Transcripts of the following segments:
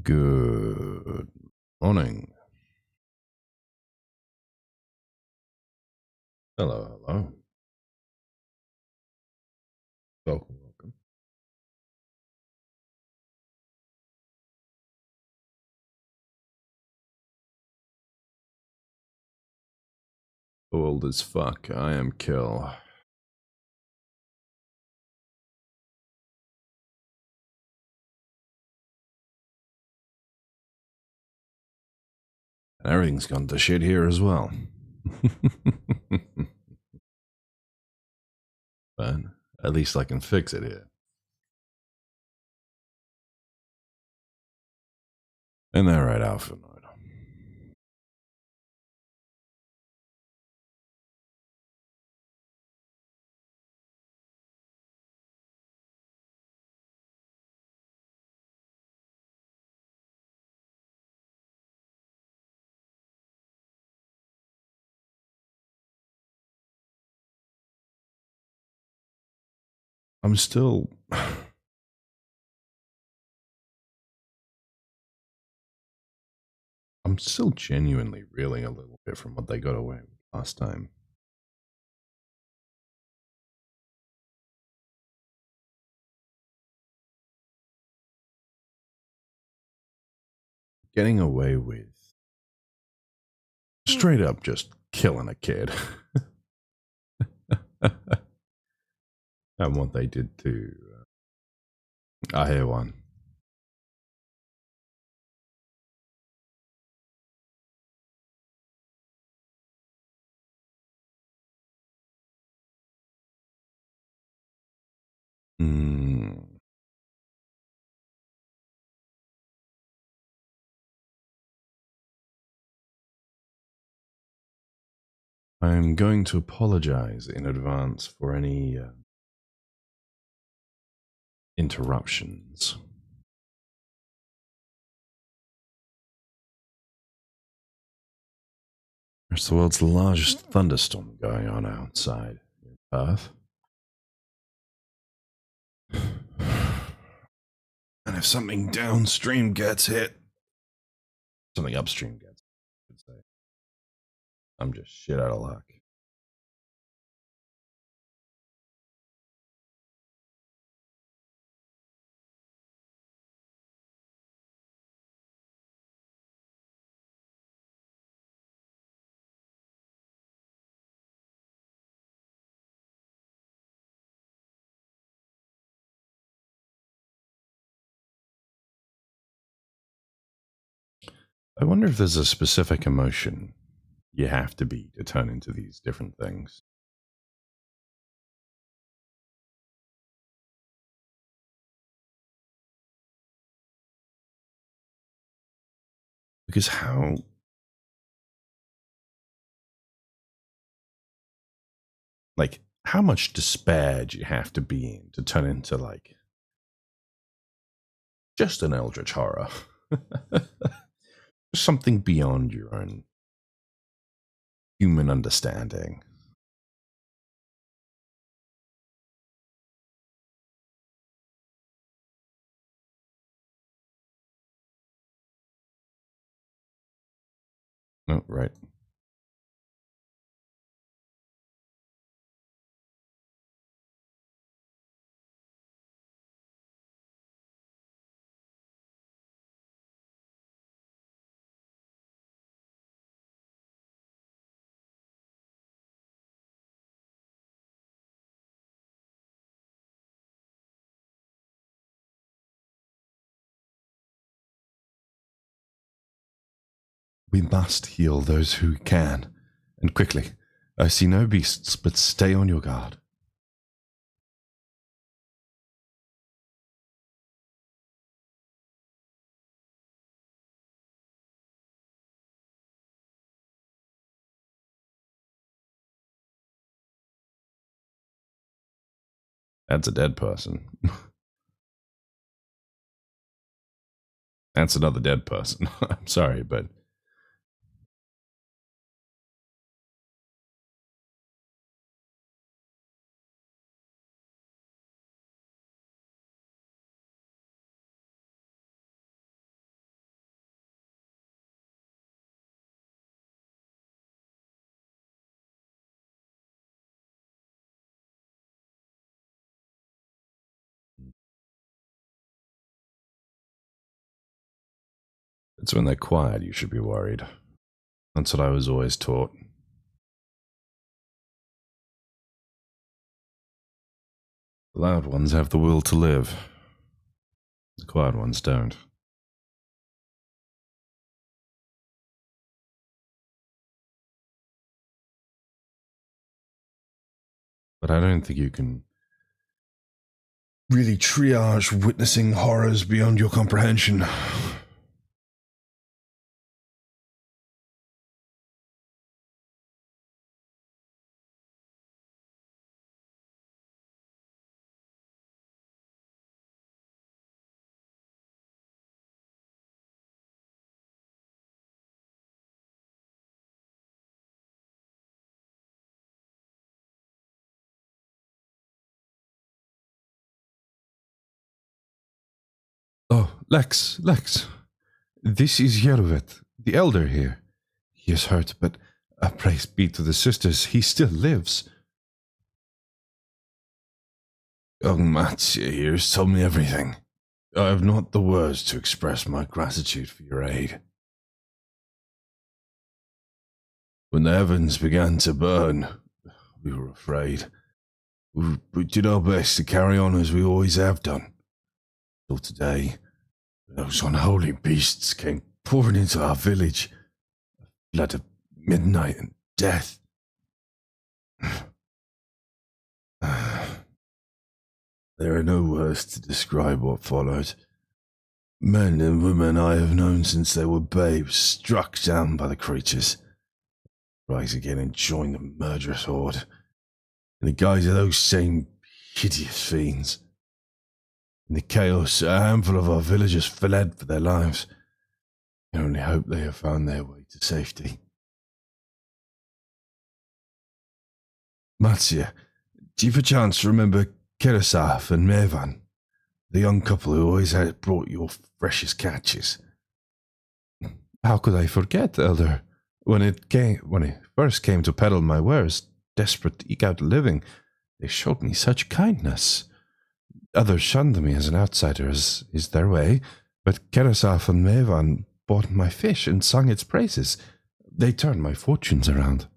Good morning. Hello, hello. Welcome, welcome. Old as fuck. I am Kill. And everything's gone to shit here as well. But at least I can fix it here. Isn't that right, Alphanoid? I'm still. I'm still genuinely reeling a little bit from what they got away with last time. Getting away with straight up just killing a kid. And what they did to I hear one. Hmm. I'm going to apologize in advance for any interruptions. There's the world's largest thunderstorm going on outside in Perth. And if something downstream gets hit, something upstream gets hit, I should say. I'm just shit out of luck. I wonder if there's a specific emotion you have to be to turn into these different things. Because how much despair do you have to be in to turn into like just an eldritch horror? Something beyond your own human understanding. Oh, right. We must heal those who can, and quickly. I see no beasts, but stay on your guard. That's a dead person. That's another dead person. I'm sorry, but It's when they're quiet you should be worried. That's what I was always taught. The loud ones have the will to live. The quiet ones don't. But I don't think you can really triage witnessing horrors beyond your comprehension. Oh, Lex. This is Yervet, the elder here. He is hurt, but praise be to the sisters, he still lives. Young Mattia here has told me everything. I have not the words to express my gratitude for your aid. When the heavens began to burn, we were afraid. We did our best to carry on as we always have done. Till today, those unholy beasts came pouring into our village. A flood of midnight and death. There are no words to describe what followed. Men and women I have known since they were babes, struck down by the creatures, rise again and join the murderous horde, in the guise of those same hideous fiends. In the chaos, a handful of our villagers fled for their lives. I only hope they have found their way to safety. Matsia, do you perchance remember Kerasaf and Mervan, the young couple who always had brought your freshest catches? How could I forget, Elder? When it first came to peddle my wares, desperate to eke out a living, they showed me such kindness. Others shunned me as an outsider, as is their way, but Kerasaf and Mervan bought my fish and sung its praises. They turned my fortunes around.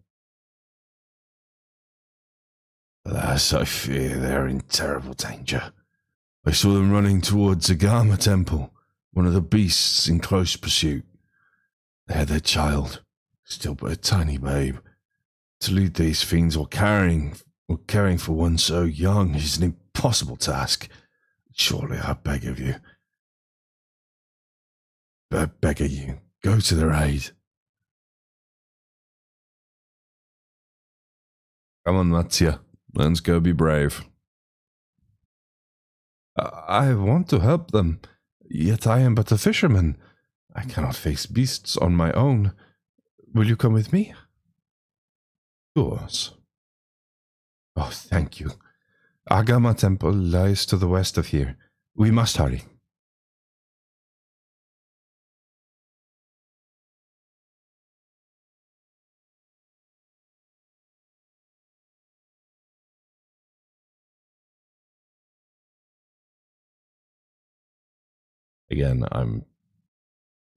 Alas, I fear they are in terrible danger. I saw them running towards the Gama temple, one of the beasts in close pursuit. They had their child, still but a tiny babe. To lead these fiends while caring for one so young is an impossible task. Surely I beg of you. Go to their aid. Come on, Mattia. Let's go be brave. I want to help them, yet I am but a fisherman. I cannot face beasts on my own. Will you come with me? Of course. Oh, thank you. Agama Temple lies to the west of here. We must hurry. Again, I'm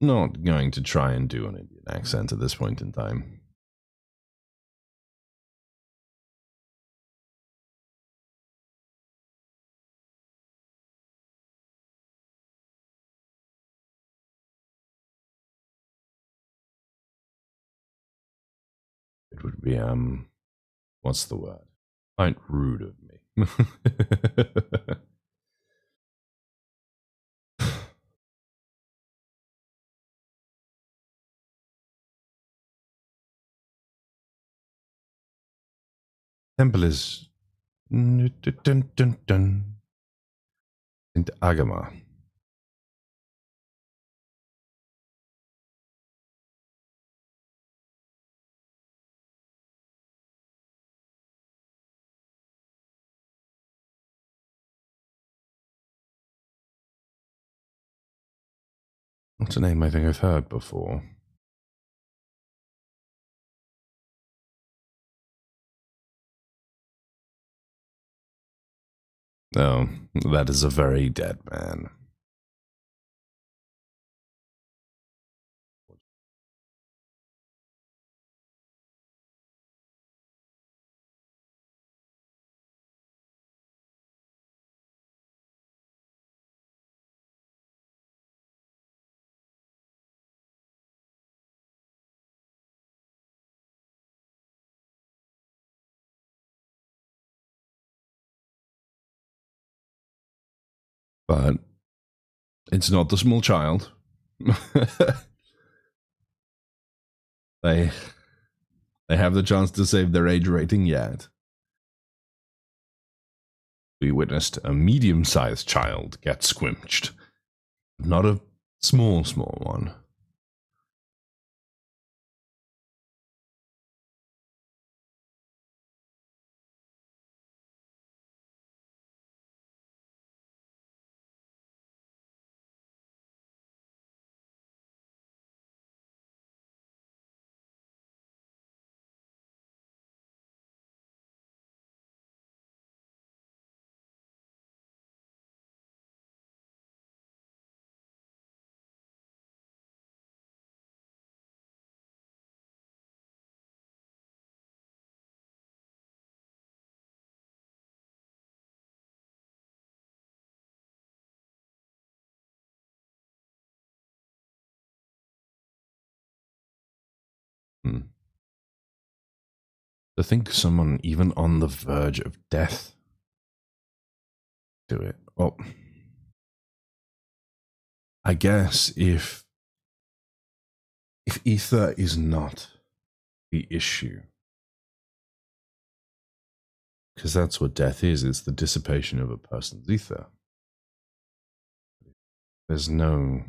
not going to try and do an Indian accent at this point in time. It would be, what's the word? Quite rude of me. Temple is into Agama. What's a name I think I've heard before? Oh, that is a very dead man. But it's not the small child. they have the chance to save their age rating yet. We witnessed a medium-sized child get squinched, not a small one. To think someone even on the verge of death do it. Well, I guess if ether is not the issue, because that's what death is, it's the dissipation of a person's ether. There's no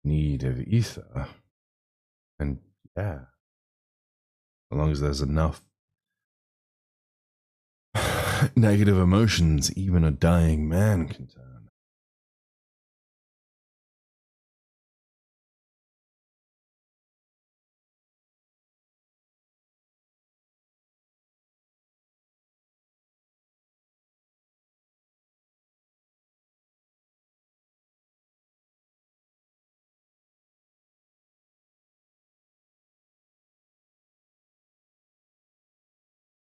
need of ether. And yeah, as long as there's enough negative emotions, even a dying man can turn.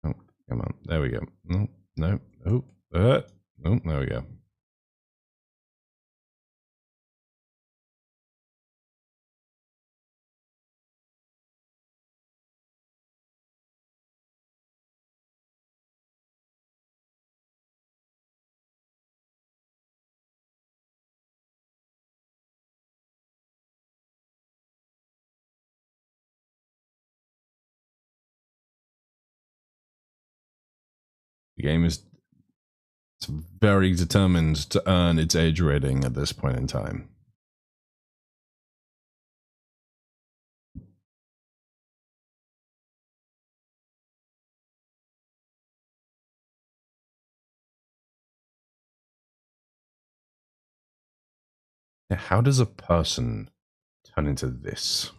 Oh, come on. There we go. No, no, oh, oh, there we go. The game is very determined to earn its age rating at this point in time. Yeah, how does a person turn into this?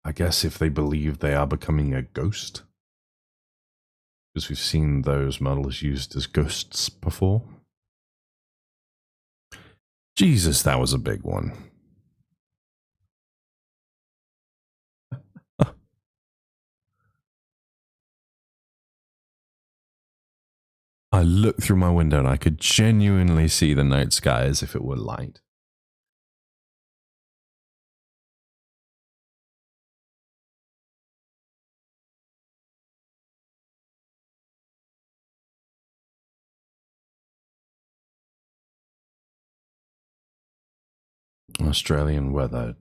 I guess if they believe they are becoming a ghost. Because we've seen those models used as ghosts before. Jesus, that was a big one. I looked through my window and I could genuinely see the night sky as if it were light. Australian weather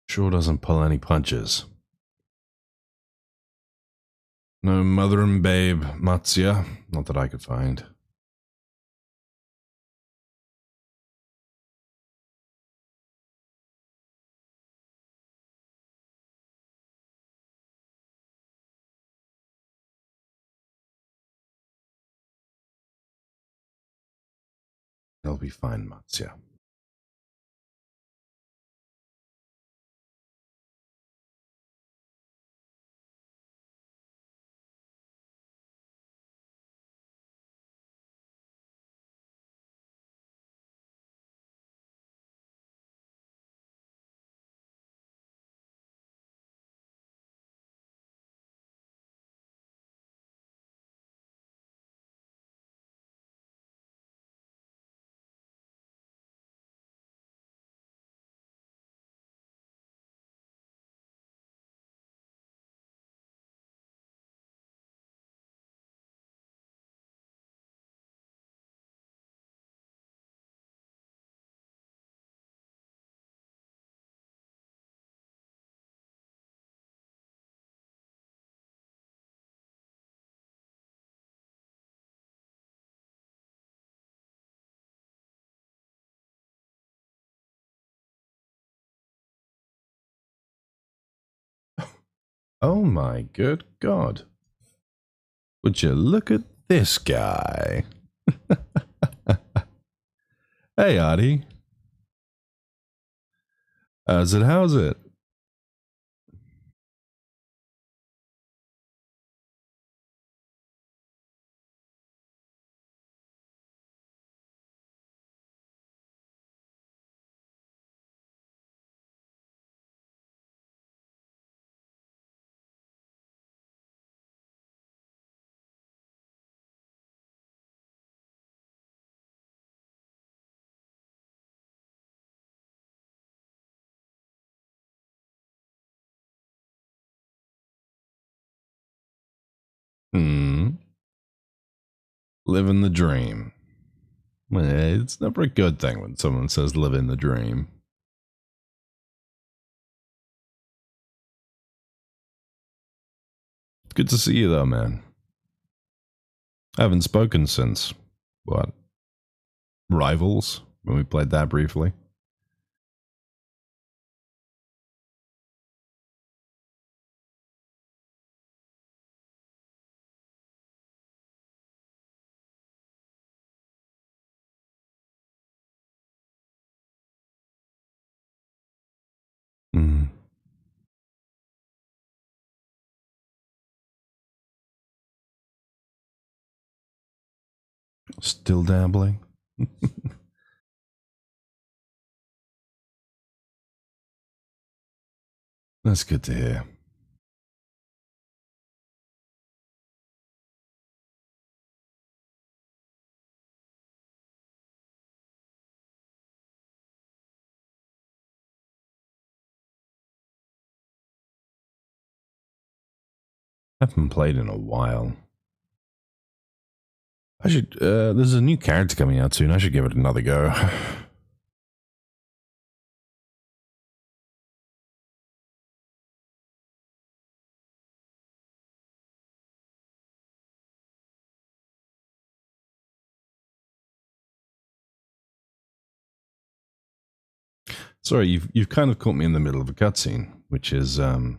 sure doesn't pull any punches. No mother and babe, Matsuya, not that I could find. They'll be fine, Matsuya. Oh my good God. Would you look at this guy? Hey, Artie. How's it? Hmm. Living the dream. It's never a good thing when someone says living the dream. Good to see you, though, man. I haven't spoken since, what, Rivals, when we played that briefly. Mm. Still dabbling? That's good to hear. I haven't played in a while. I should. There's a new character coming out soon. I should give it another go. Sorry, you've kind of caught me in the middle of a cutscene, which is right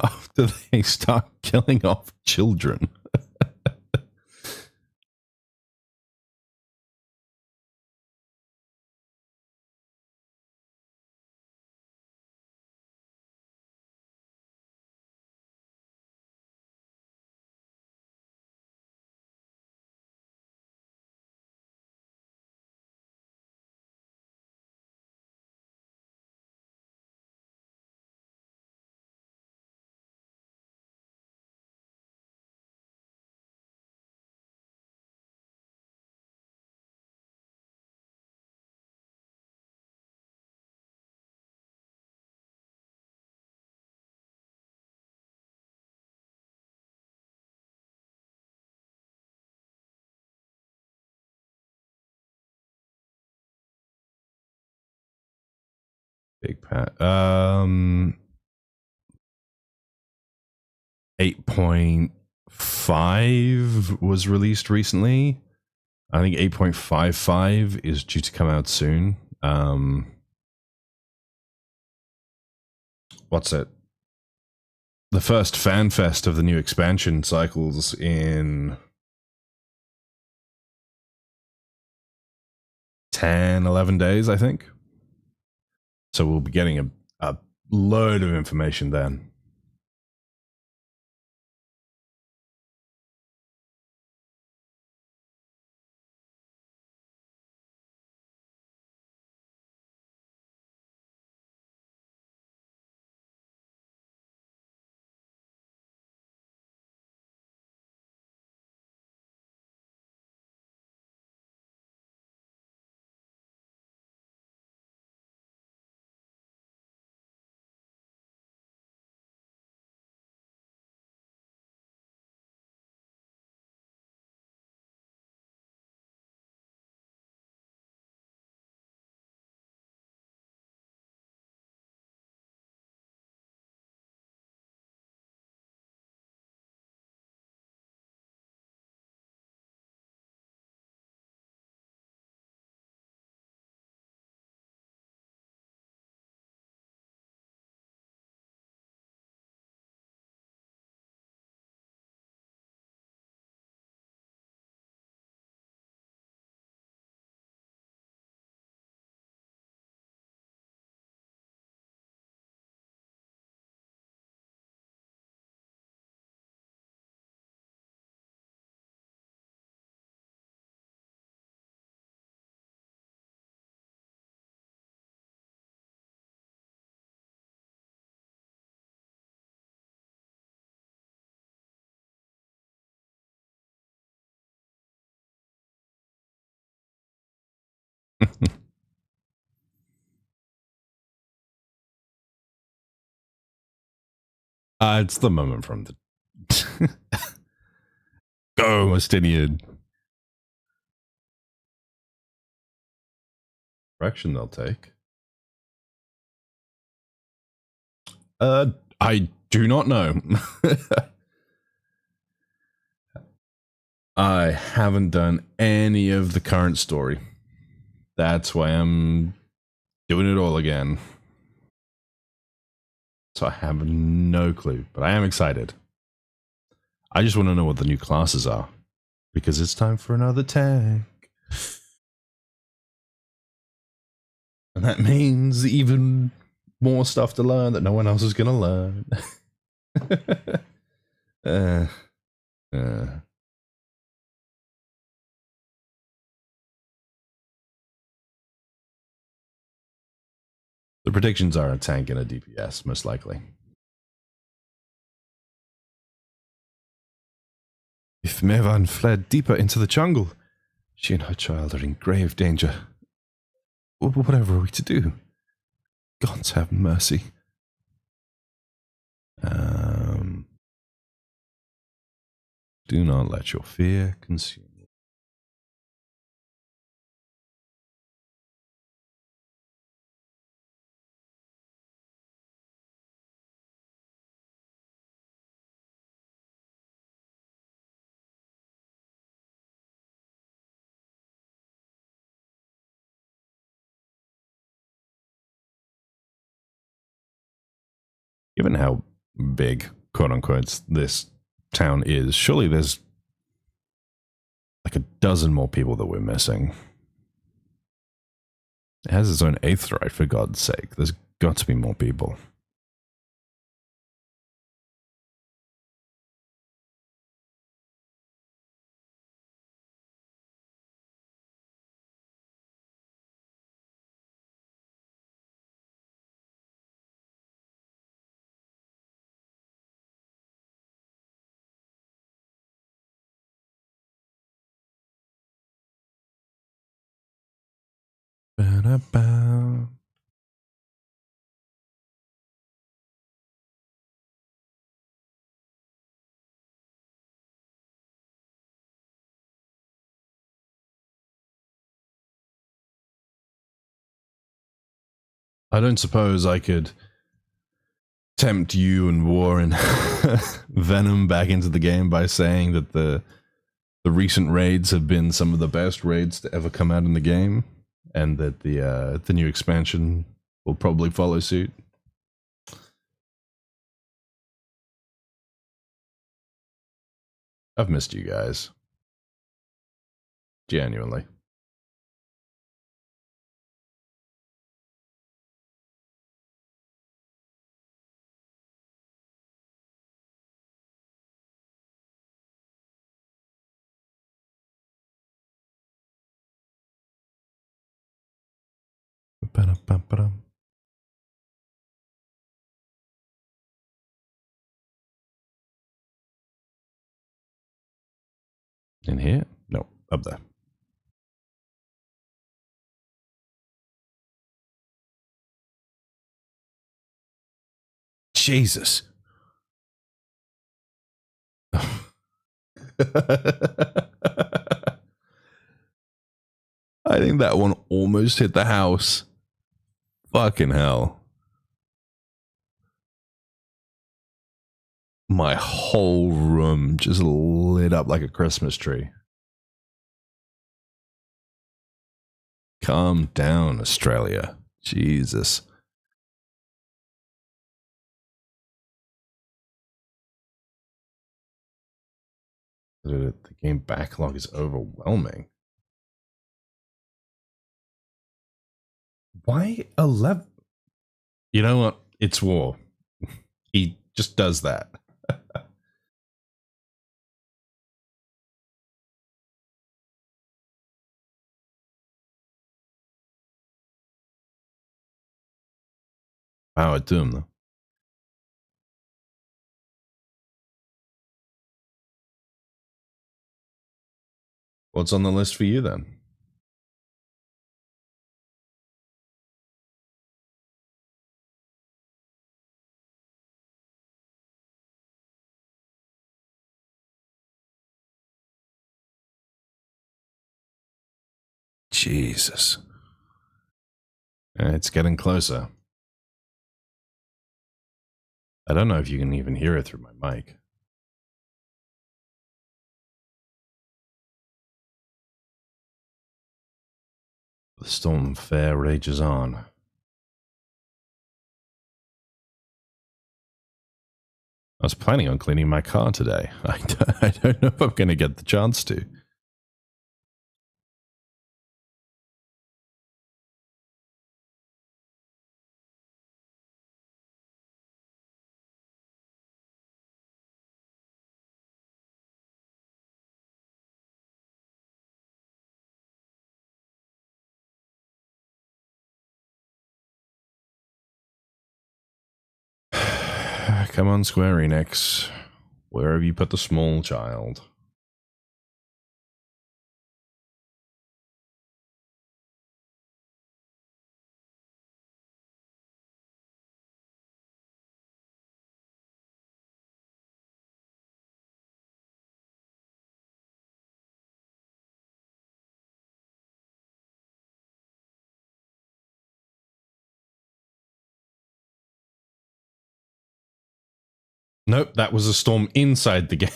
after they start killing off children. Big Pat. 8.5 was released recently. I think 8.55 is due to come out soon. What's it? The first fan fest of the new expansion cycles in 10, 11 days, I think. So we'll be getting a load of information then. It's the moment from the go, Mustinian. Direction they'll take. I do not know. I haven't done any of the current story. That's why I'm doing it all again. So I have no clue, but I am excited. I just want to know what the new classes are, because it's time for another tank. And that means even more stuff to learn that no one else is going to learn. The predictions are a tank and a DPS, most likely. If Mevan fled deeper into the jungle, she and her child are in grave danger. Whatever are we to do? God have mercy. Do not let your fear consume you. Given how big, quote unquote, this town is, surely there's like a dozen more people that we're missing. It has its own aetheryte, for God's sake. There's got to be more people. Ba-da-ba. I don't suppose I could tempt you and Warren Venom back into the game by saying that the recent raids have been some of the best raids to ever come out in the game, and that the new expansion will probably follow suit. I've missed you guys. Genuinely. Ba-da-ba-ba-da. In here? No, up there. Jesus. I think that one almost hit the house. Fucking hell. My whole room just lit up like a Christmas tree. Calm down, Australia. Jesus. The game backlog is overwhelming. Why 11? You know what? It's war. He just does that. Power to him, though. What's on the list for you then? Jesus. It's getting closer. I don't know if you can even hear it through my mic. The storm fair rages on. I was planning on cleaning my car today. I don't know if I'm going to get the chance to. Come on, Square Enix. Where have you put the small child? Nope, that was a storm inside the game.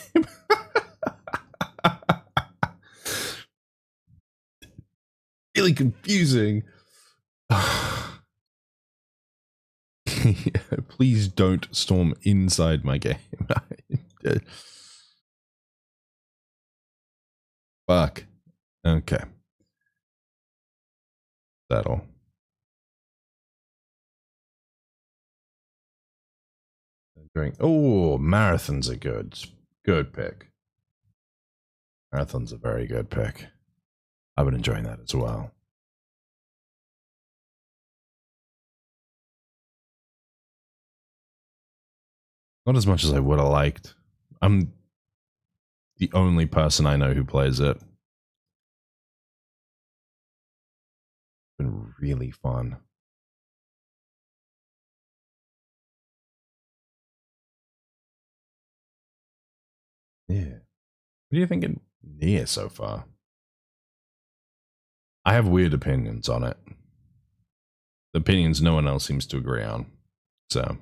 Really confusing. Please don't storm inside my game. Fuck. Okay. That'll. Oh, Marathon's a good pick. Marathon's a very good pick. I've been enjoying that as well. Not as much as I would have liked. I'm the only person I know who plays it. It's been really fun. Yeah. What do you think in Nier so far? I have weird opinions on it. Opinions no one else seems to agree on. So.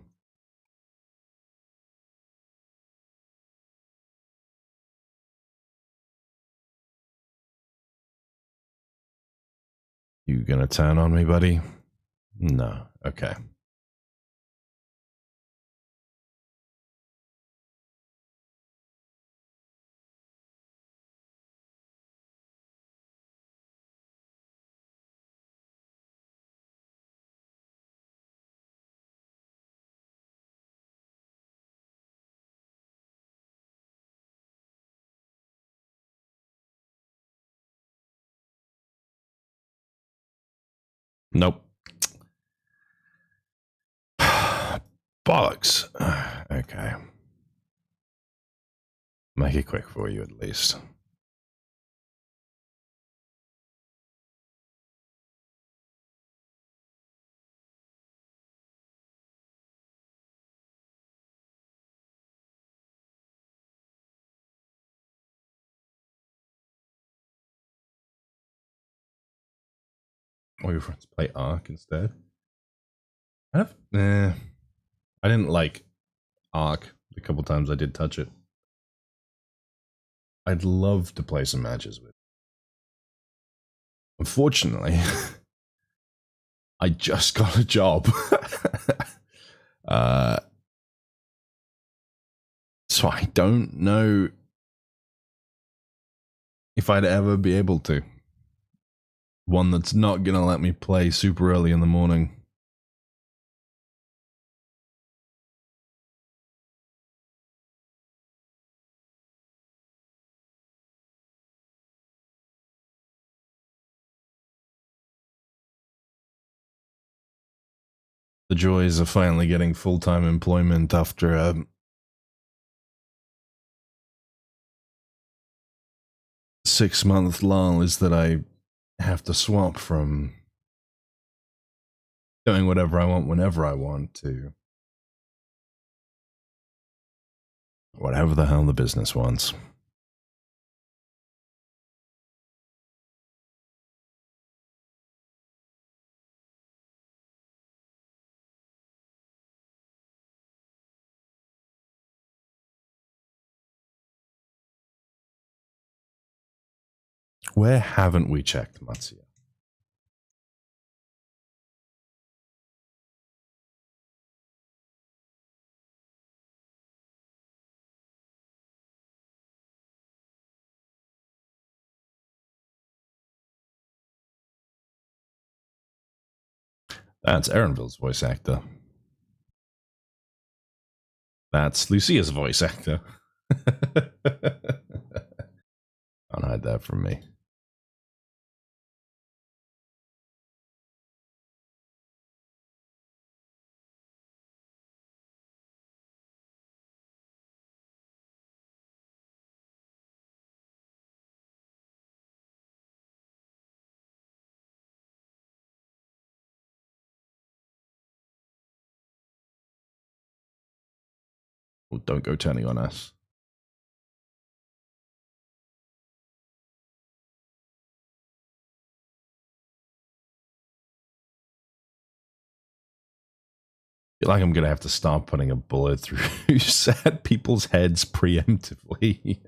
You gonna turn on me, buddy? No. Okay. Nope. Bollocks. Okay. Make it quick for you, at least. Or your friends play Ark instead. I didn't like Ark the couple times I did touch it. I'd love to play some matches with. Unfortunately, I just got a job. So I don't know if I'd ever be able to. One that's not gonna let me play super early in the morning. The joys of finally getting full-time employment after a 6-month lull is that I have to swap from doing whatever I want whenever I want to whatever the hell the business wants. Where haven't we checked, Matsuya? That's Erenville's voice actor. That's Lucia's voice actor. Don't hide that from me. Oh, don't go turning on us. I feel like I'm gonna have to start putting a bullet through sad people's heads preemptively.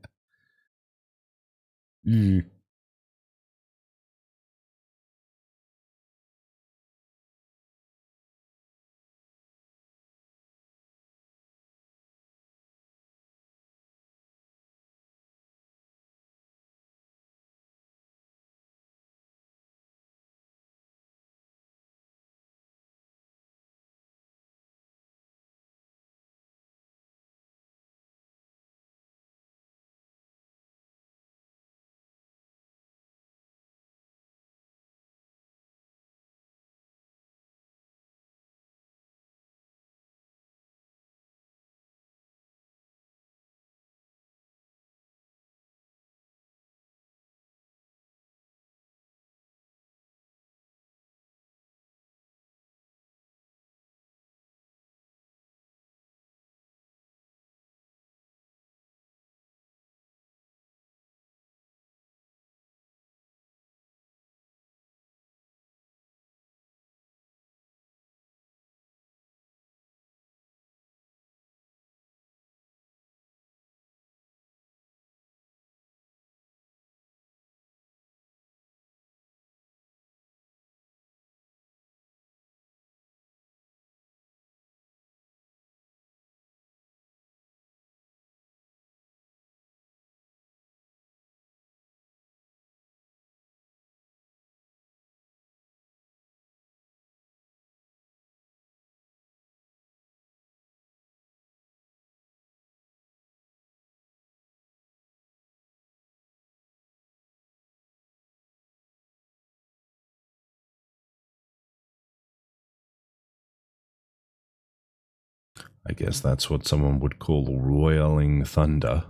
I guess that's what someone would call roiling thunder.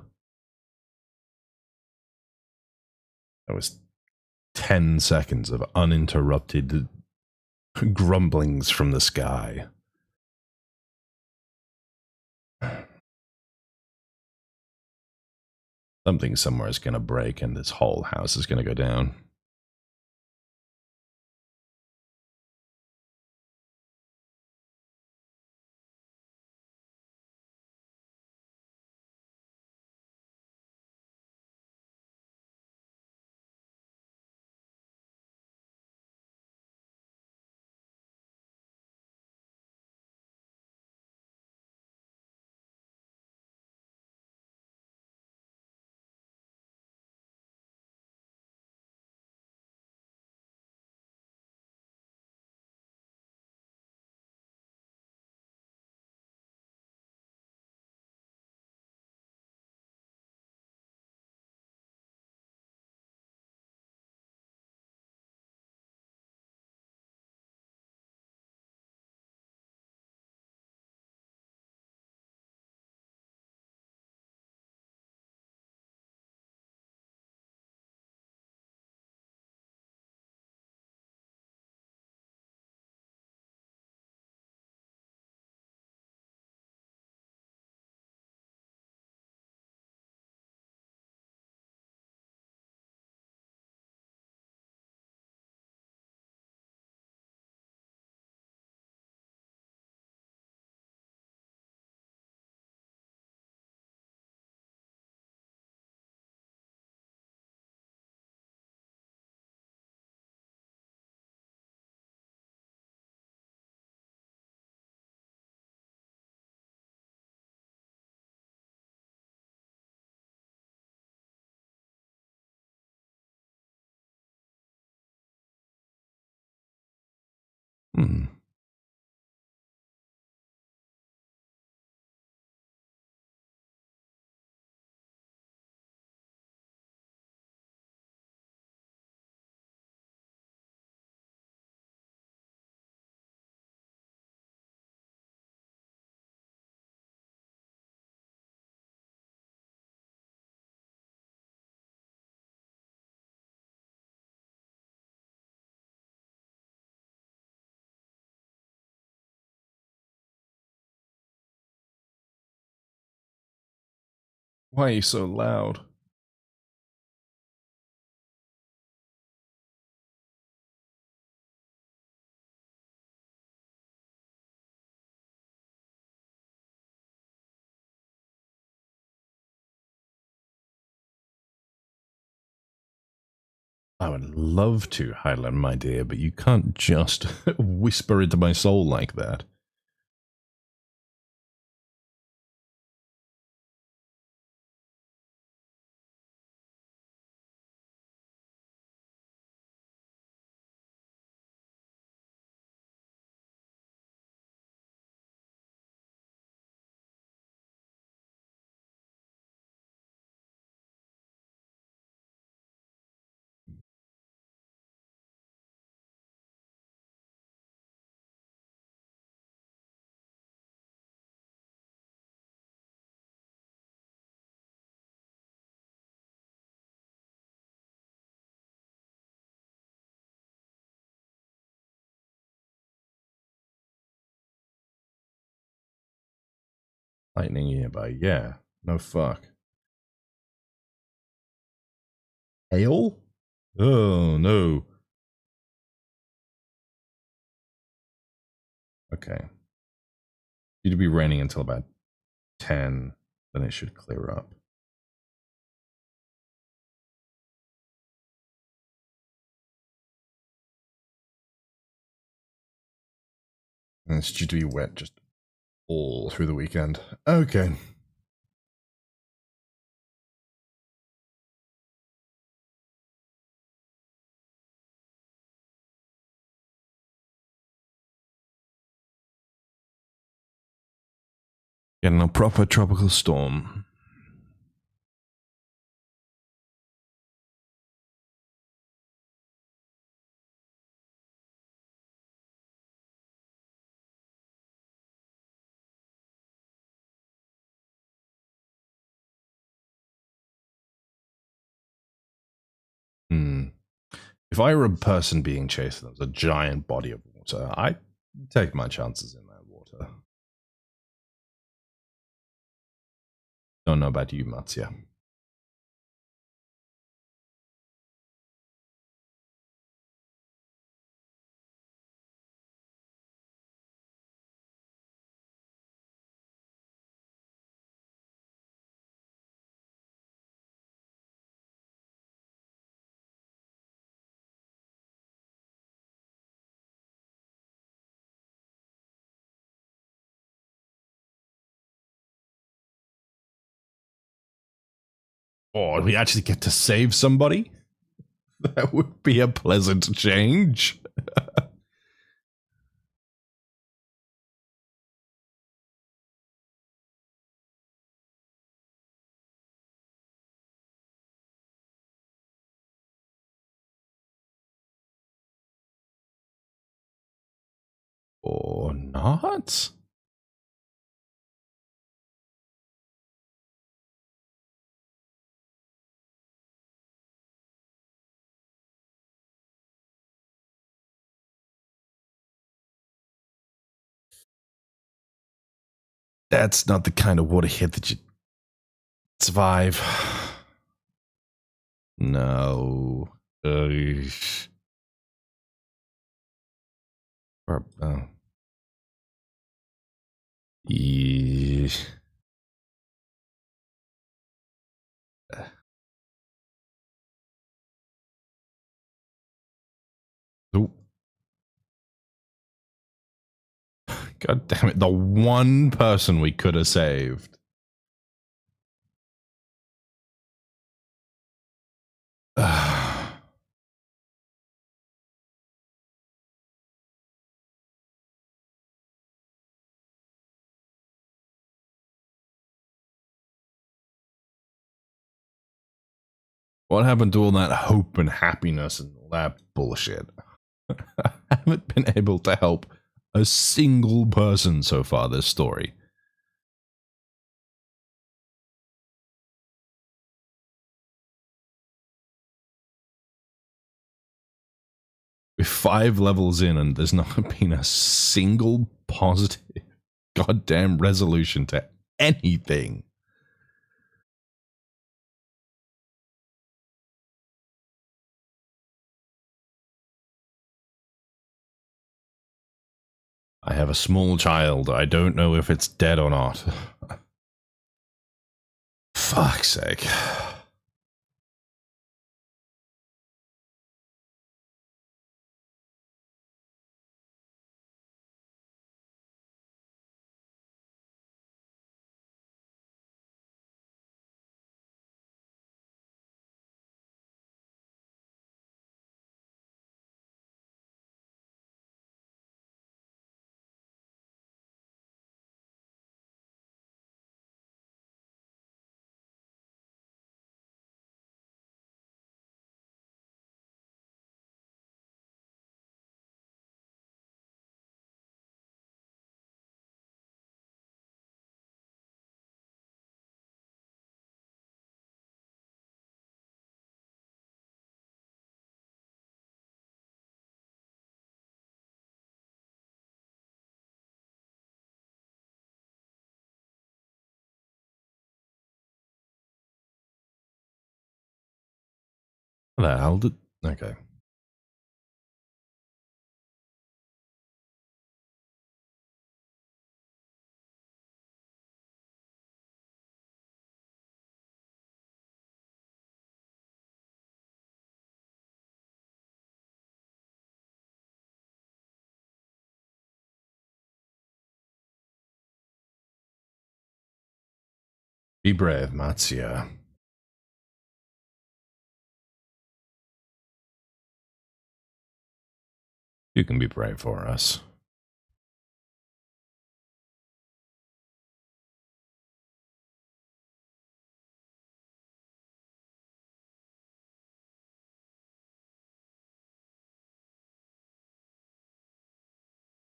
That was 10 seconds of uninterrupted grumblings from the sky. Something somewhere is going to break and this whole house is going to go down. Hmm. Why are you so loud? I would love to, Highland, my dear, but you can't just whisper into my soul like that. Lightning nearby, yeah. No fuck. Hail? Oh, no. Okay. It'll be raining until about 10, then it should clear up. And it's due to be wet just all through the weekend. Okay. Getting a proper tropical storm. Hmm. If I were a person being chased and there was a giant body of water, I'd take my chances in that water. Don't know about you, Matsuya. Or we actually get to save somebody? That would be a pleasant change. Or not? That's not the kind of water hit that you survive. No. Or, yeah. Oop. God damn it. The one person we could have saved. What happened to all that hope and happiness and all that bullshit? I haven't been able to help a single person so far this story. We're 5 levels in and there's not been a single positive goddamn resolution to anything. I have a small child. I don't know if it's dead or not. Fuck's sake. What the hell did... Okay. Be brave, Matsuya. You can be brave for us.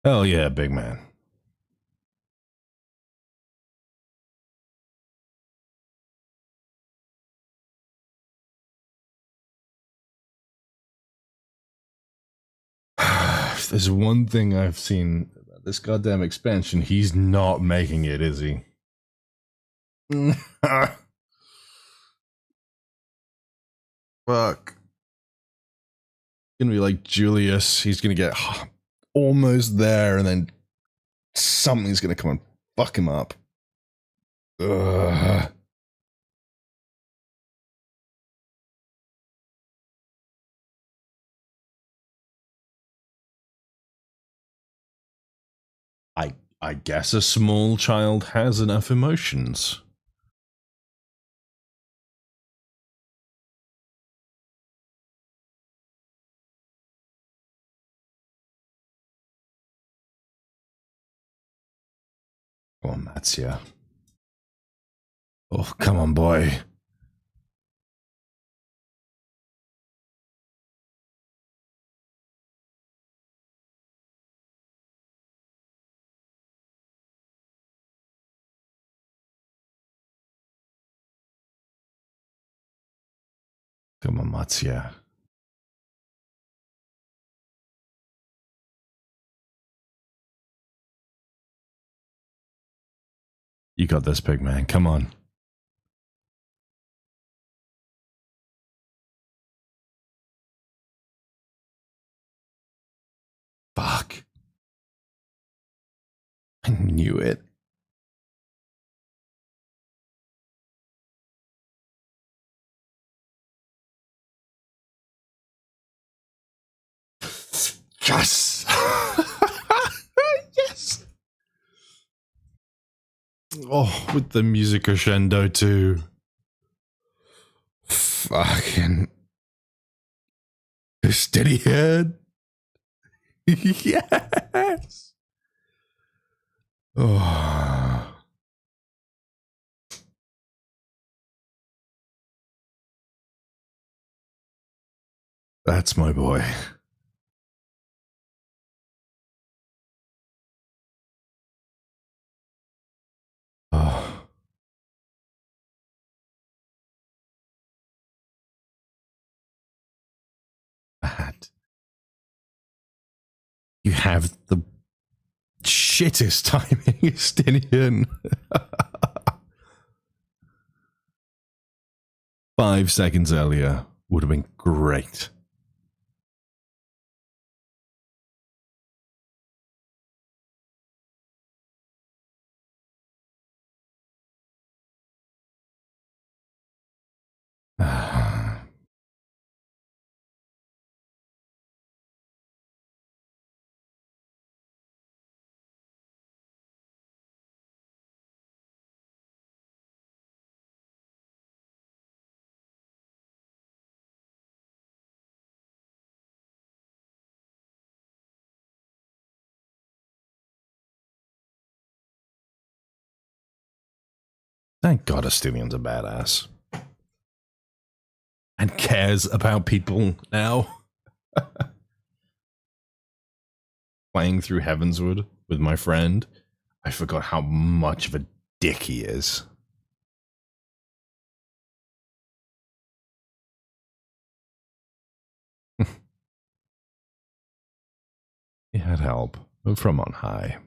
Hell yeah, big man. If there's one thing I've seen about this goddamn expansion, he's not making it, is he? Fuck. Gonna be like Julius. He's gonna get almost there, and then something's gonna come and fuck him up. Ugh. I guess a small child has enough emotions. Come on, Matsuya. Oh, come on, boy. Come on, Matsuya. You got this, big man. Come on. Fuck. I knew it. Yes! Yes! Oh, with the music crescendo too. Fucking steady head. Yes. Oh. That's my boy. Oh. Bad. You have the shittest timing, Justinian. 5 seconds earlier would have been great. Thank God Astilian's a badass. And cares about people now. Playing through Heavenswood with my friend, I forgot how much of a dick he is. He had help from on high.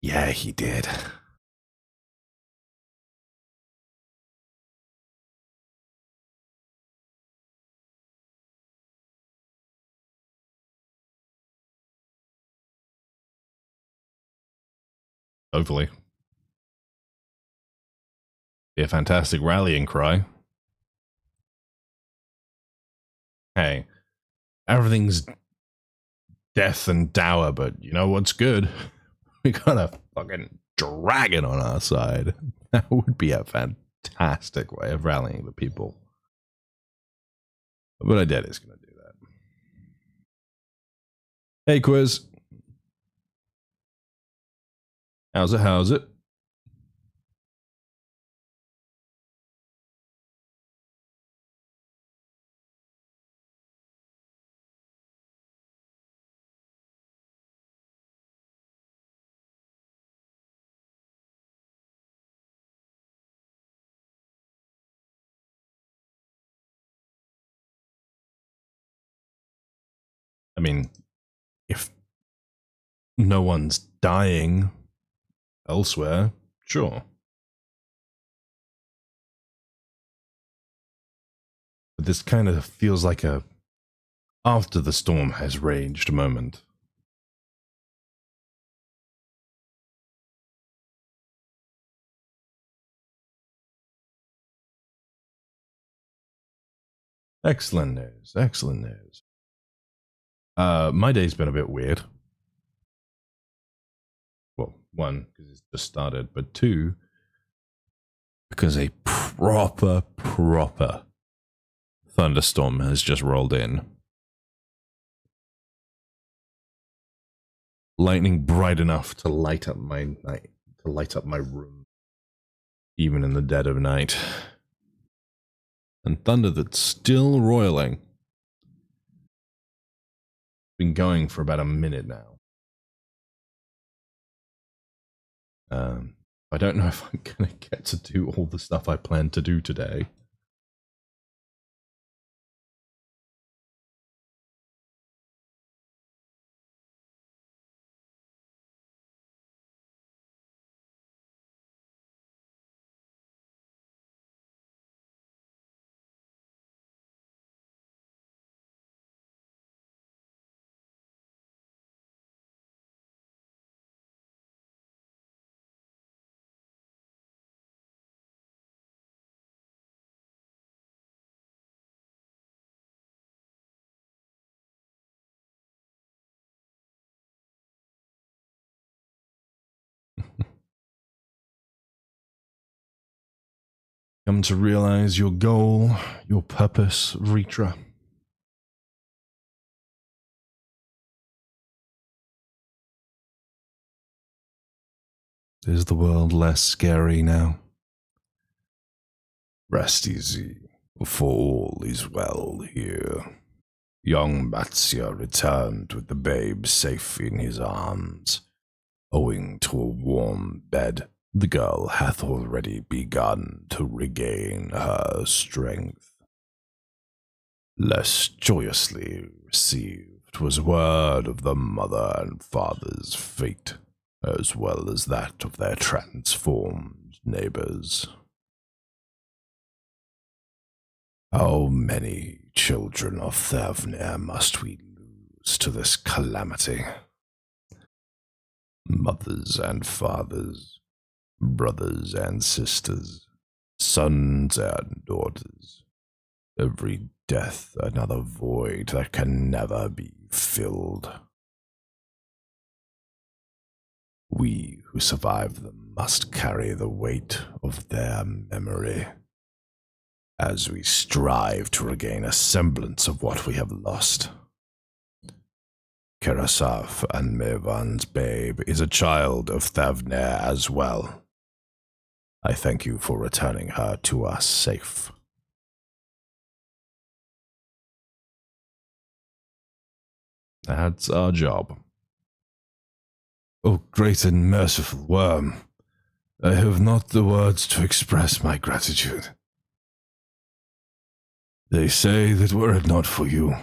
Yeah, he did. Hopefully. Be a fantastic rallying cry. Hey, everything's death and dour, but you know what's good? We got a fucking dragon on our side. That would be a fantastic way of rallying the people. But I doubt it's going to do that. Hey, Quiz. How's it? I mean, if no one's dying elsewhere, sure. But this kind of feels like a after the storm has raged moment. Excellent news. My day's been a bit weird. Well, one, because it's just started, but two, because a proper thunderstorm has just rolled in. Lightning bright enough to light up my room, even in the dead of night. And thunder that's still roiling. Been going for about a minute now. I don't know if I'm gonna get to do all the stuff I plan to do today. Come to realize your goal, your purpose, Ritra. Is the world less scary now? Rest easy, for all is well here. Young Matsya returned with the babe safe in his arms. Owing to a warm bed, the girl hath already begun to regain her strength. Less joyously received was word of the mother and father's fate, as well as that of their transformed neighbors. How many children of Thavnir must we lose to this calamity? Mothers and fathers, brothers and sisters, sons and daughters. Every death another void that can never be filled. We who survive them must carry the weight of their memory as we strive to regain a semblance of what we have lost. Kerasaf and Mevan's babe is a child of Thavnir as well. I thank you for returning her to us safe. That's our job. O great and merciful worm, I have not the words to express my gratitude. They say that were it not for you,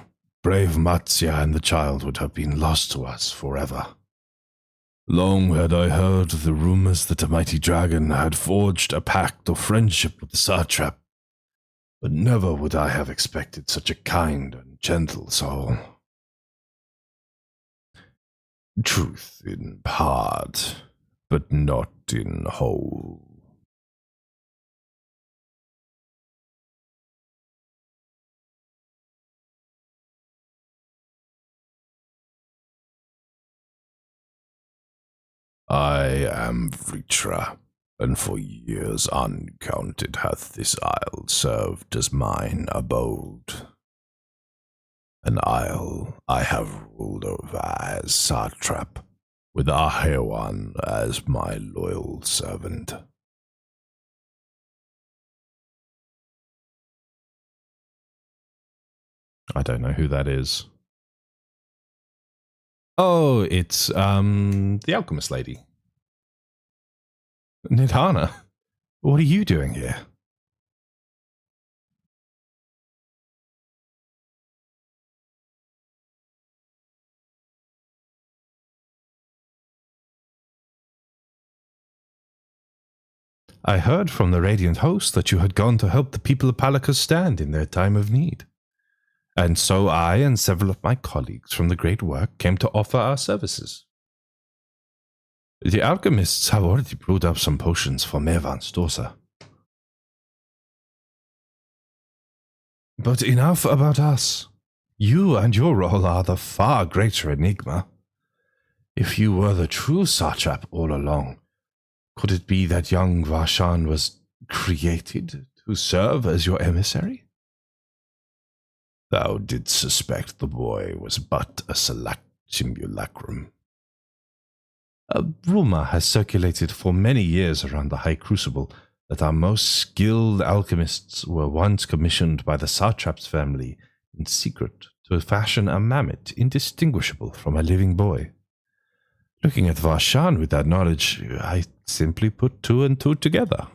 brave Matsya and the child would have been lost to us forever. Long had I heard the rumors that a mighty dragon had forged a pact of friendship with the satrap, but never would I have expected such a kind and gentle soul. Truth in part, but not in whole. I am Vritra, and for years uncounted hath this isle served as mine abode. An isle I have ruled over as satrap, with Ahewan as my loyal servant. I don't know who that is. Oh, it's the alchemist lady. Nidhana, what are you doing here? I heard from the Radiant Host that you had gone to help the people of Palakas stand in their time of need. And so I and several of my colleagues from the Great Work came to offer our services. The alchemists have already brewed up some potions for Mevan's daughter. But enough about us. You and your role are the far greater enigma. If you were the true satrap all along, could it be that young Varshan was created to serve as your emissary? Thou didst suspect the boy was but a simulacrum. A rumor has circulated for many years around the High Crucible that our most skilled alchemists were once commissioned by the satrap's family in secret to fashion a mammoth indistinguishable from a living boy. Looking at Varshan with that knowledge, I simply put two and two together.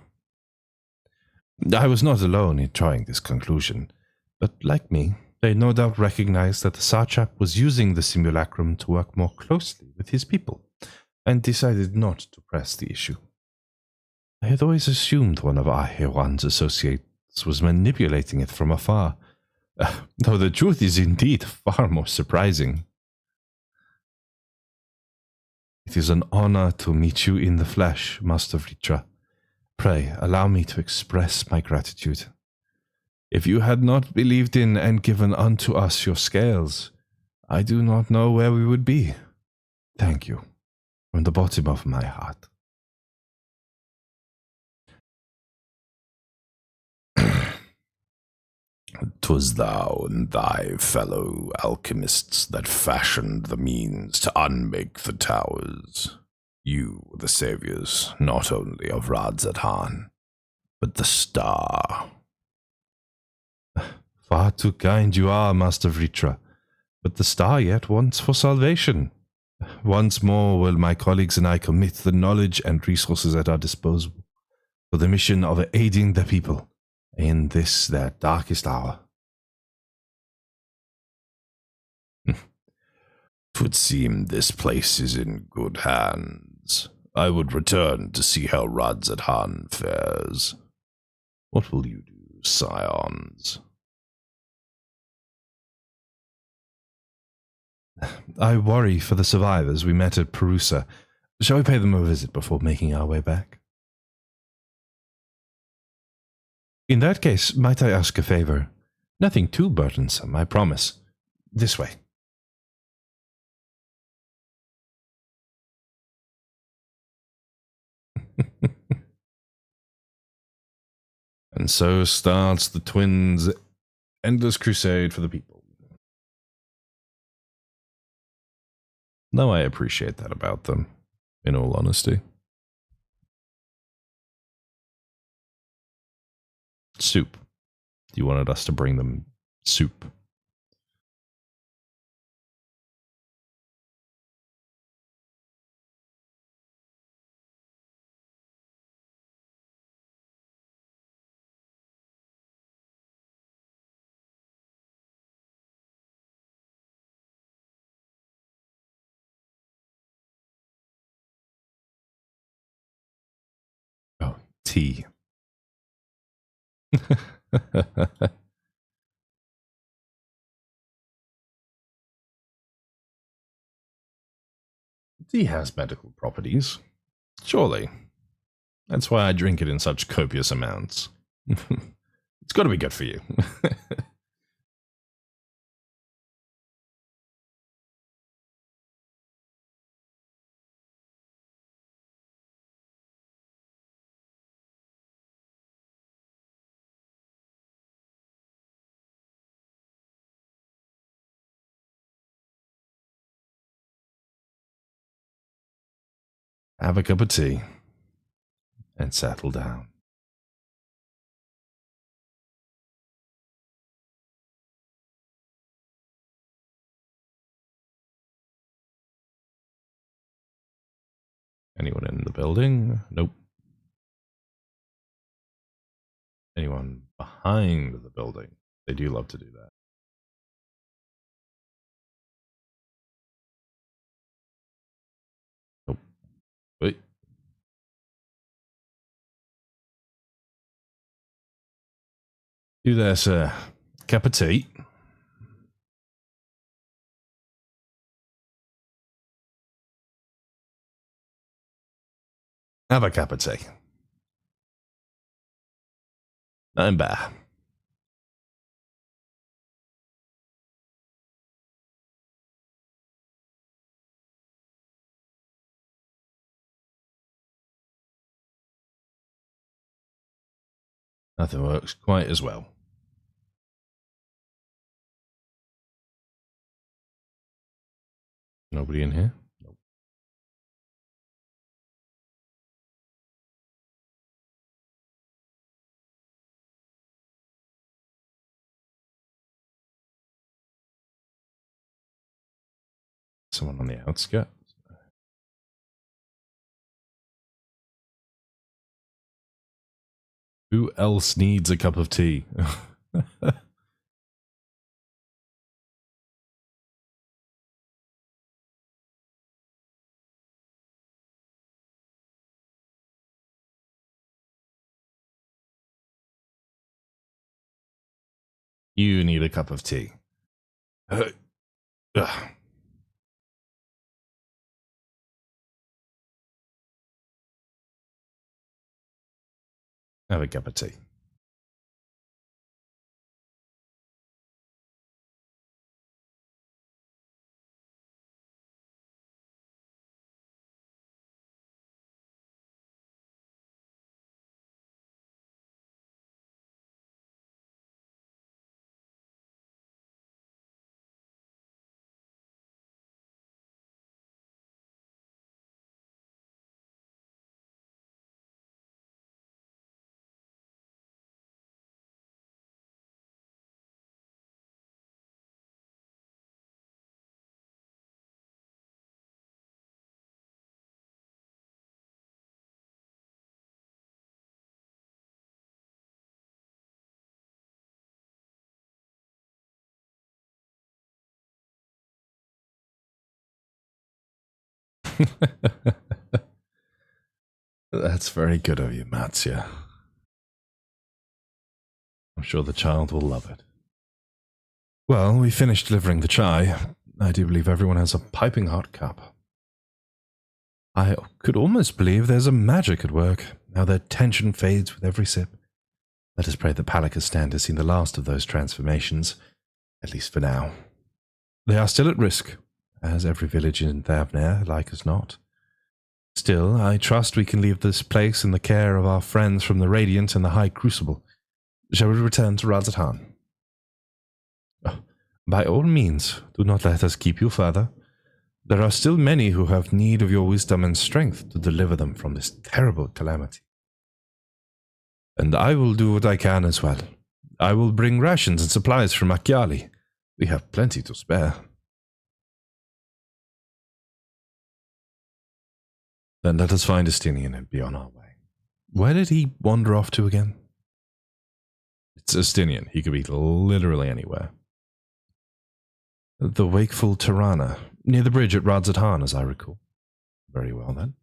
I was not alone in drawing this conclusion, but like me, they no doubt recognized that the satrap was using the simulacrum to work more closely with his people, and decided not to press the issue. I had always assumed one of Ahewan's associates was manipulating it from afar, though the truth is indeed far more surprising. It is an honor to meet you in the flesh, Master Vritra. Pray, allow me to express my gratitude. If you had not believed in and given unto us your scales, I do not know where we would be. Thank you, from the bottom of my heart. 'Twas thou and thy fellow alchemists that fashioned the means to unmake the towers. You were the saviors not only of Radzatan, but the star. Far too kind you are, Master Vritra, but the star yet wants for salvation. Once more will my colleagues and I commit the knowledge and resources at our disposal for the mission of aiding the people in this their darkest hour. Twould seem this place is in good hands. I would return to see how Radzatan fares. What will you do, scions? I worry for the survivors we met at Perusa. Shall we pay them a visit before making our way back? In that case, might I ask a favor? Nothing too burdensome, I promise. This way. And so starts the twins' endless crusade for the people. Though I appreciate that about them, in all honesty. Soup. You wanted us to bring them soup. Oh, tea. Tea has medical properties. Surely. That's why I drink it in such copious amounts. It's got to be good for you. Have a cup of tea and settle down. Anyone in the building? Nope. Anyone behind the building? They do love to do that. Nope. Wait. You there, sir. Cup of tea. Have a cup of tea. I'm back. Nothing works quite as well. Nobody in here? Nope. Someone on the outskirts? Who else needs a cup of tea? You need a cup of tea. Have a cup of tea. That's very good of you, Matsya. I'm sure the child will love it. Well, we finished delivering the chai. I do believe everyone has a piping hot cup. I could almost believe there's a magic at work. Now their tension fades with every sip. Let us pray that Palakistan has seen the last of those transformations, at least for now. They are still at risk, as every village in Thavnair, like as not. Still, I trust we can leave this place in the care of our friends from the Radiant and the High Crucible. Shall we return to Razatan? Oh, by all means, do not let us keep you further. There are still many who have need of your wisdom and strength to deliver them from this terrible calamity. And I will do what I can as well. I will bring rations and supplies from Akyali. We have plenty to spare. Then let us find Estinian and be on our way. Where did he wander off to again? It's Estinian. He could be literally anywhere. The wakeful Tirana, near the bridge at Radzatan, as I recall. Very well, then.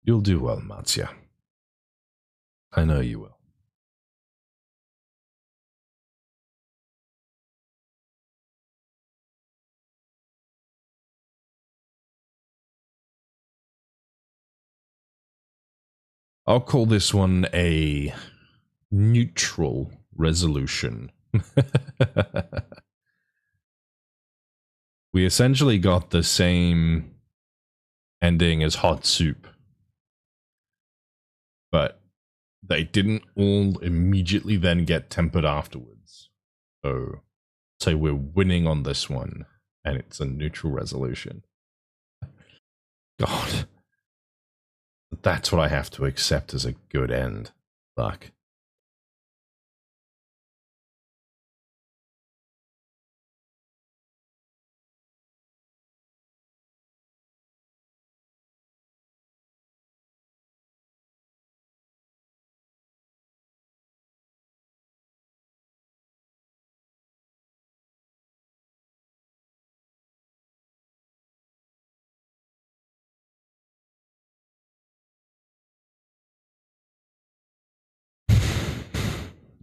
You'll do well, Matsya. I know you will. I'll call this one a neutral resolution. We essentially got the same ending as Hot Soup, but they didn't all immediately then get tempered afterwards. So we're winning on this one, and it's a neutral resolution. God. That's what I have to accept as a good end. Fuck.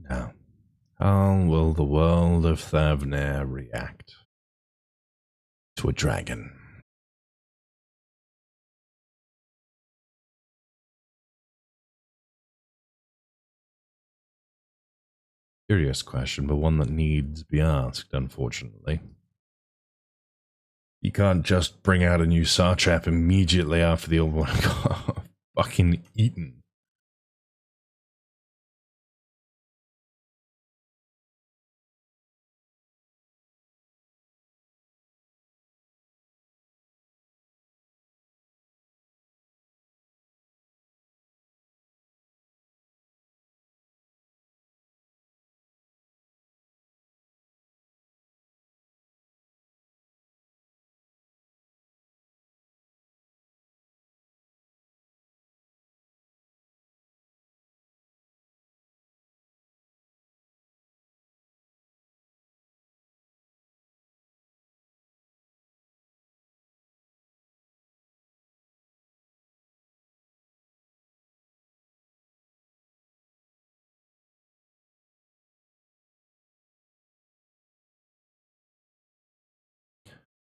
Now, how will the world of Thavnair react to a dragon? Curious question, but one that needs to be asked, unfortunately. You can't just bring out a new Satrap immediately after the old one got fucking eaten.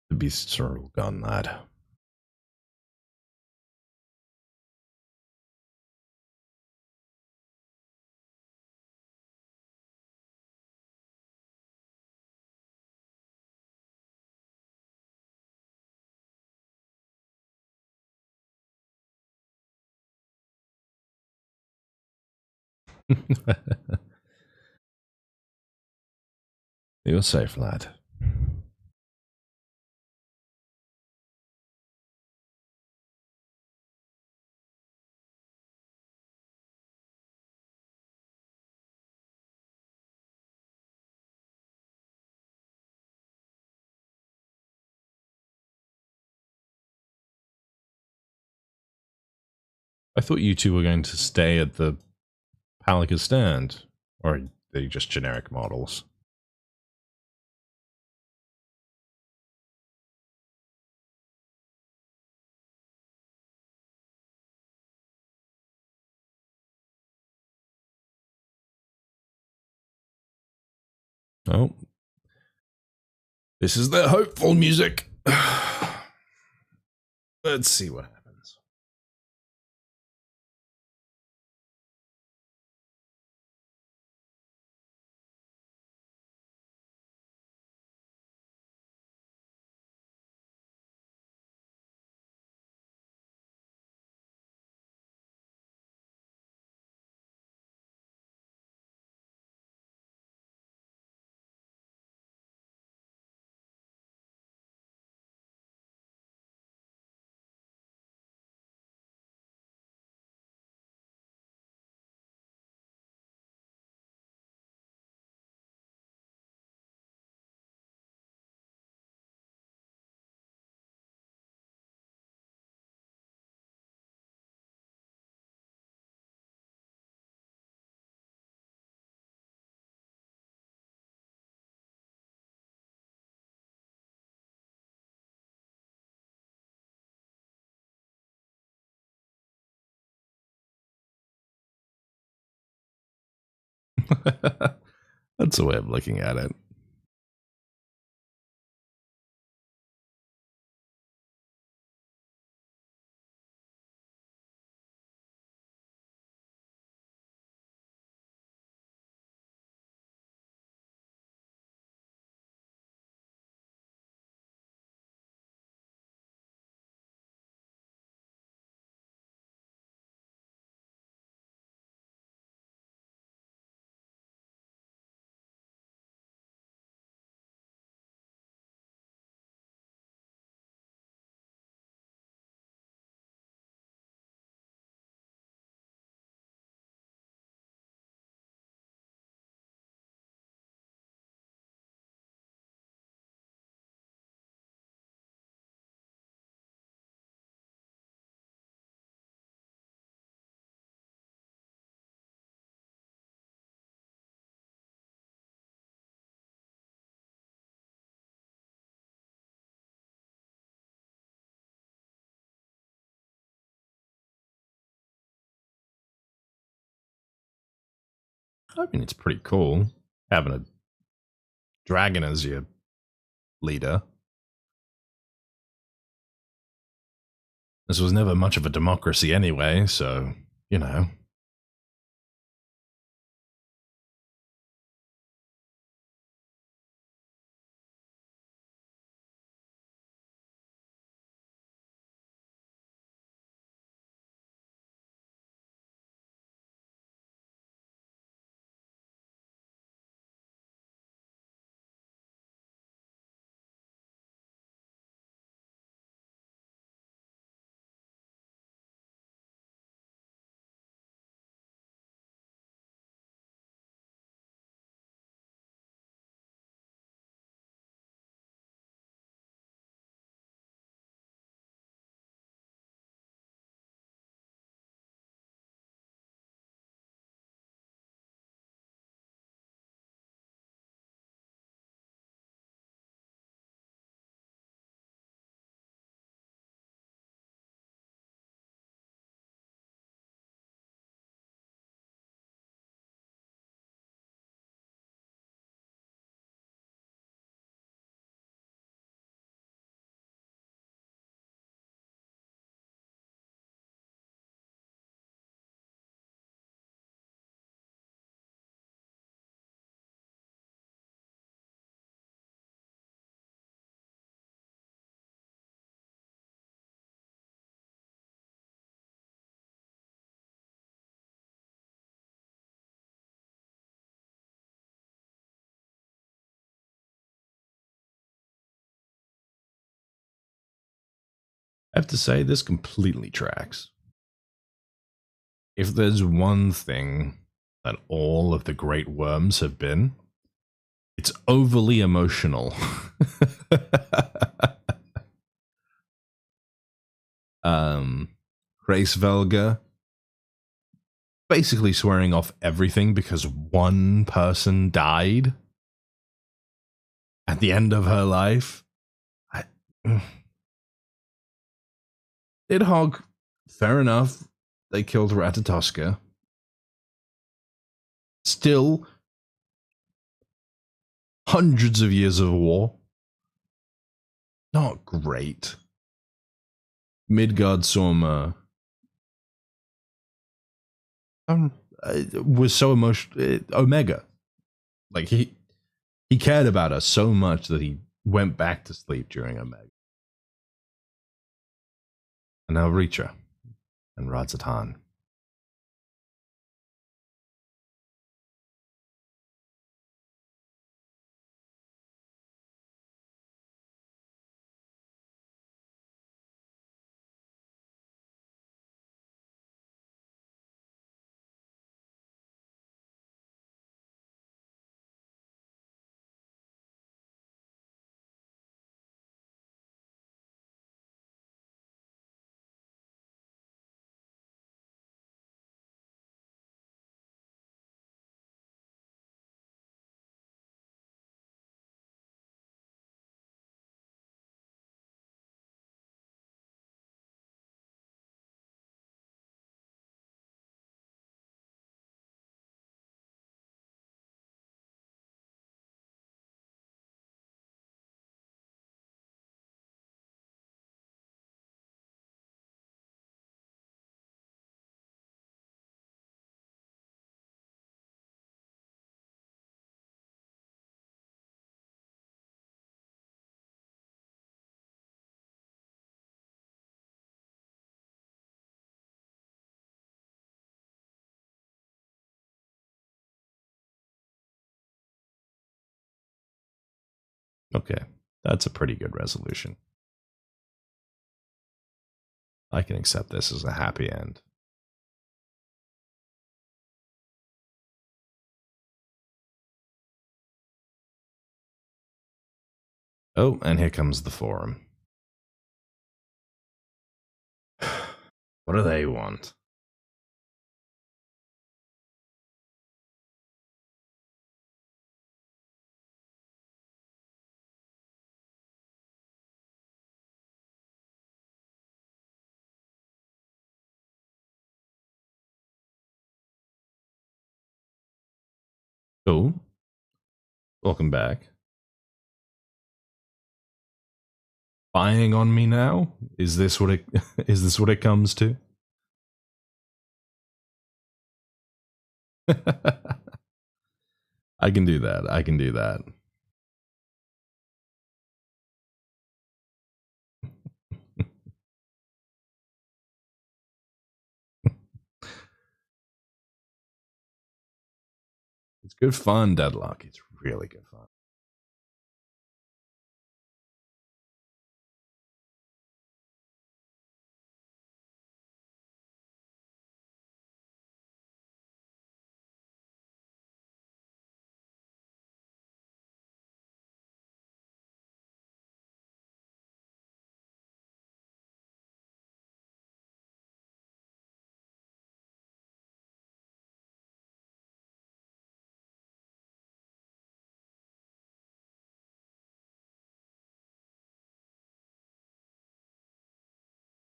The beasts are all gone mad. You're safe, lad. I thought you two were going to stay at the Palika stand. Or they're just generic models. Oh, this is the hopeful music. Let's see what happens. That's a way of looking at it. I mean, it's pretty cool having a dragon as your leader. This was never much of a democracy anyway, so, you know. I have to say, this completely tracks. If there's one thing that all of the great worms have been, it's overly emotional. Grace Velga, basically swearing off everything because one person died at the end of her life. I, Idhog, fair enough. They killed Ratatoska. Still, hundreds of years of war. Not great. Midgard Sorma was so emotional. Omega, like he cared about her so much that he went back to sleep during Omega. And now Reacher and Radzatan. Okay, that's a pretty good resolution. I can accept this as a happy end. Oh, and here comes the forum. What do they want? Oh, welcome back. Spying on me now? Is this what it is this what it comes to? I can do that. I can do that. It's good fun, Deadlock. It's really good fun.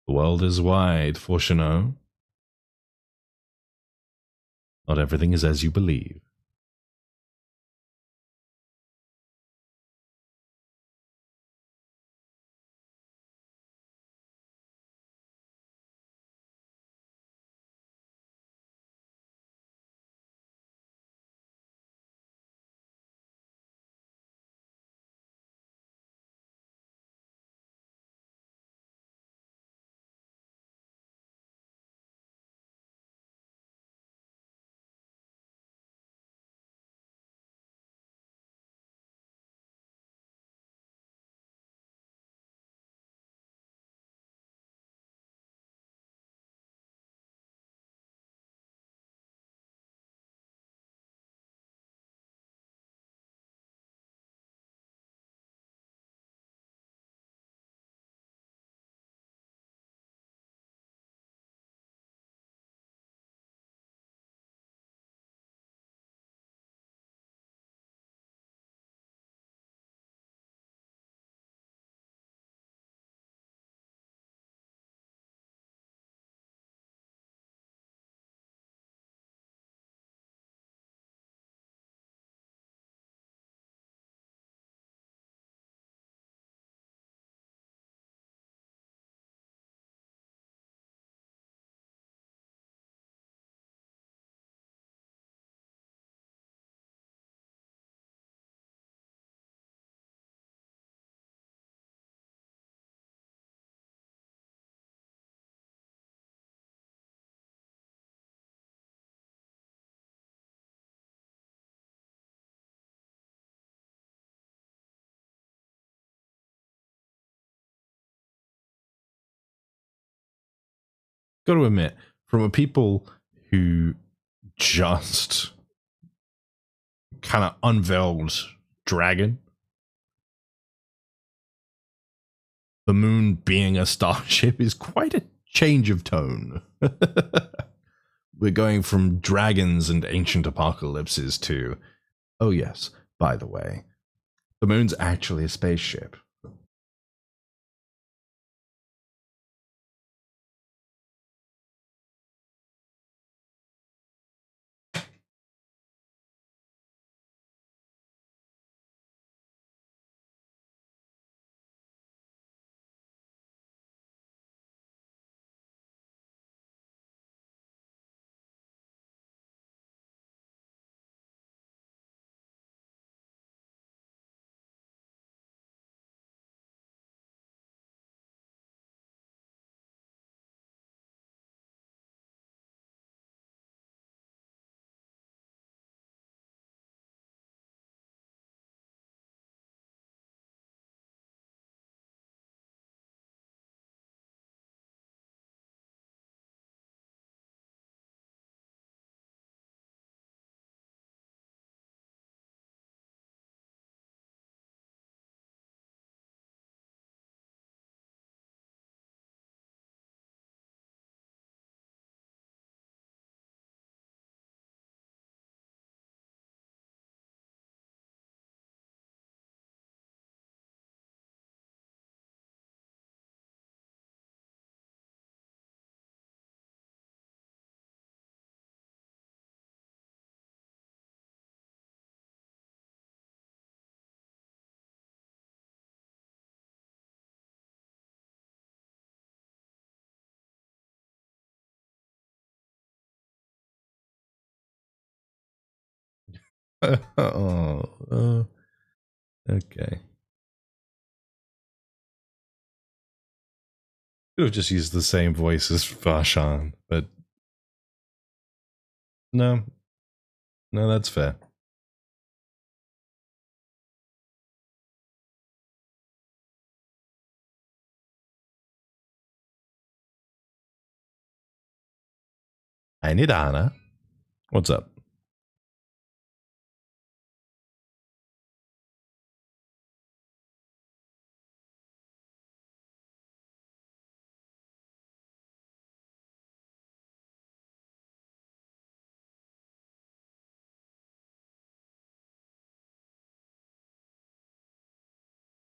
The world is wide, for Chanel. Not everything is as you believe. got to admit, from a people who just kind of unveiled Dragon, the moon being a starship is quite a change of tone. We're going from dragons and ancient apocalypses to, oh yes, by the way, the moon's actually a spaceship. Oh, okay. Could have just used the same voice as Varshan, but no, no, that's fair. I need Anna. What's up?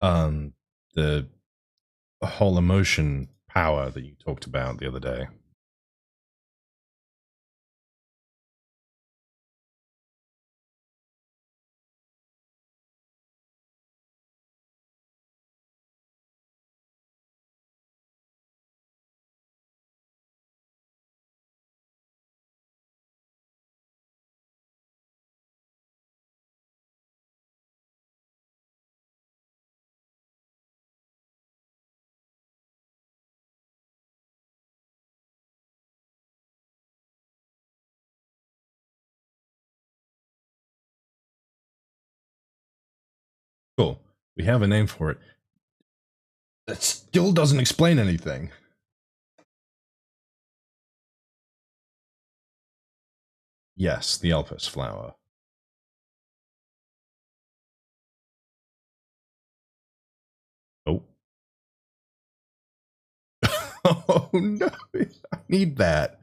Um, the whole emotion power that you talked about the other day. Cool. We have a name for it. That still doesn't explain anything. Yes, the Elpis flower. Oh. Oh no, I need that.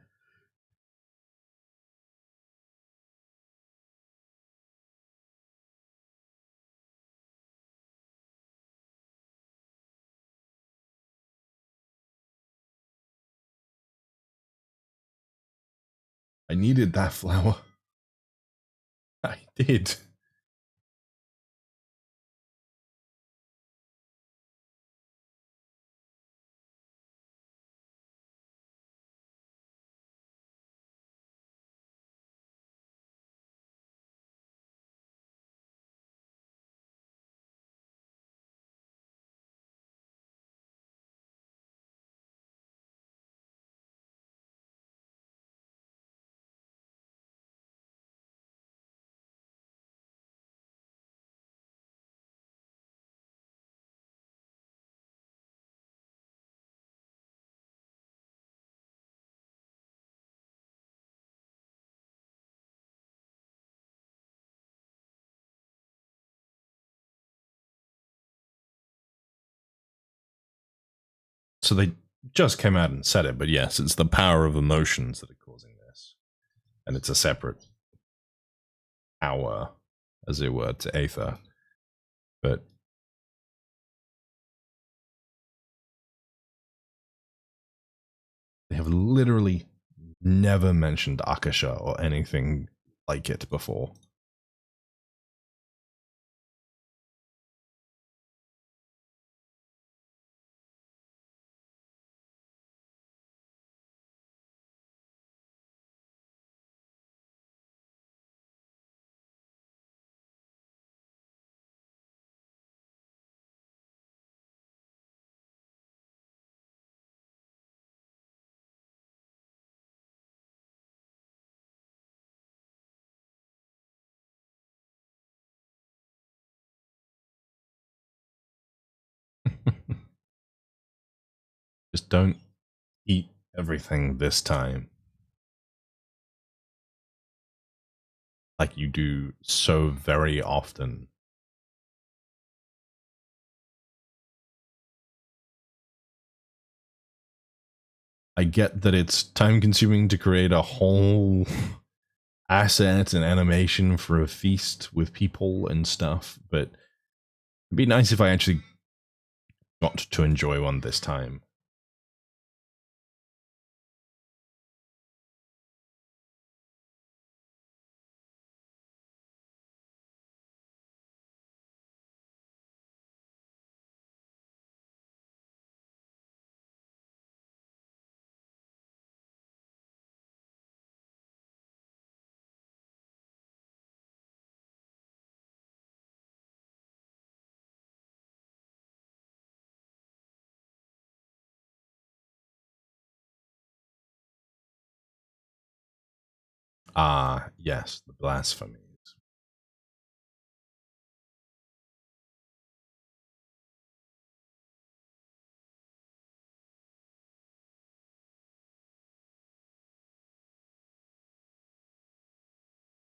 I needed that flower. I did. So they just came out and said it, but yes, it's the power of emotions that are causing this. And it's a separate power, as it were, to Aether. But they have literally never mentioned Akasha or anything like it before. Just don't eat everything this time like you do so very often. I get that it's time consuming to create a whole asset and animation for a feast with people and stuff, but it'd be nice if I actually got to enjoy one this time. Ah, yes, the blasphemies.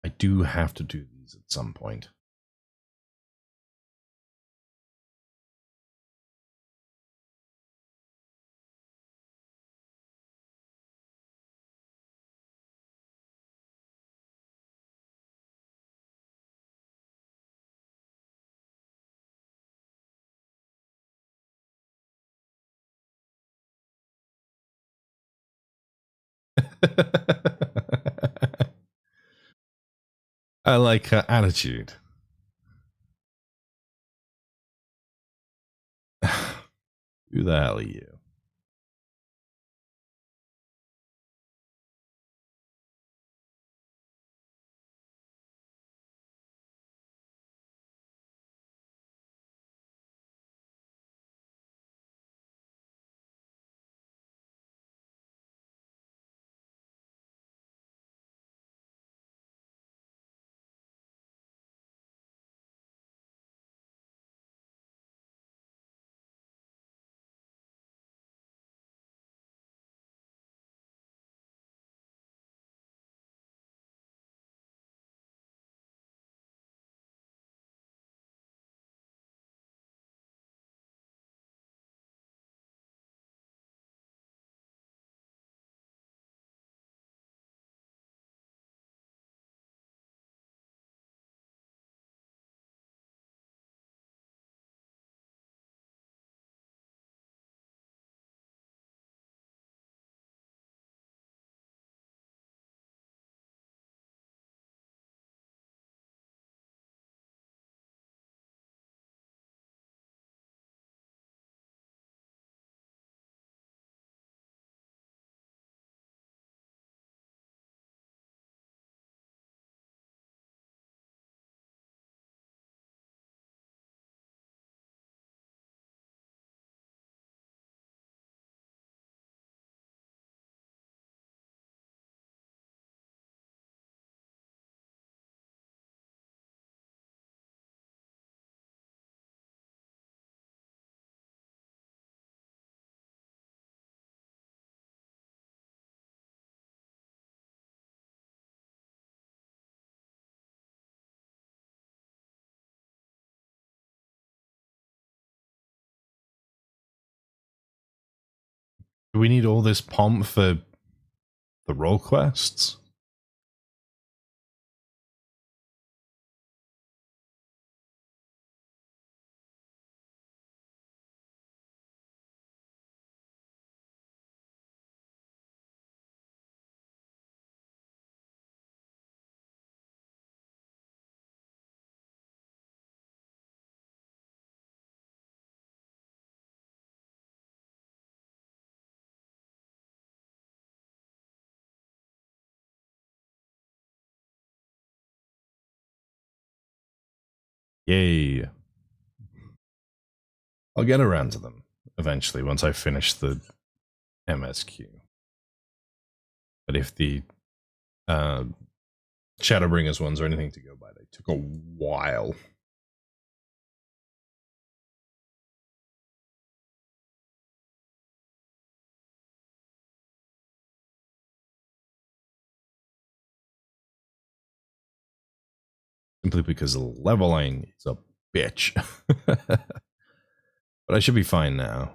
I do have to do these at some point. I like her attitude. Who the hell are you? Do we need all this pomp for the role quests? Yay. I'll get around to them eventually once I finish the MSQ. But if the Shadowbringers ones are anything to go by, they took a while. Simply because the leveling is a bitch. But I should be fine now.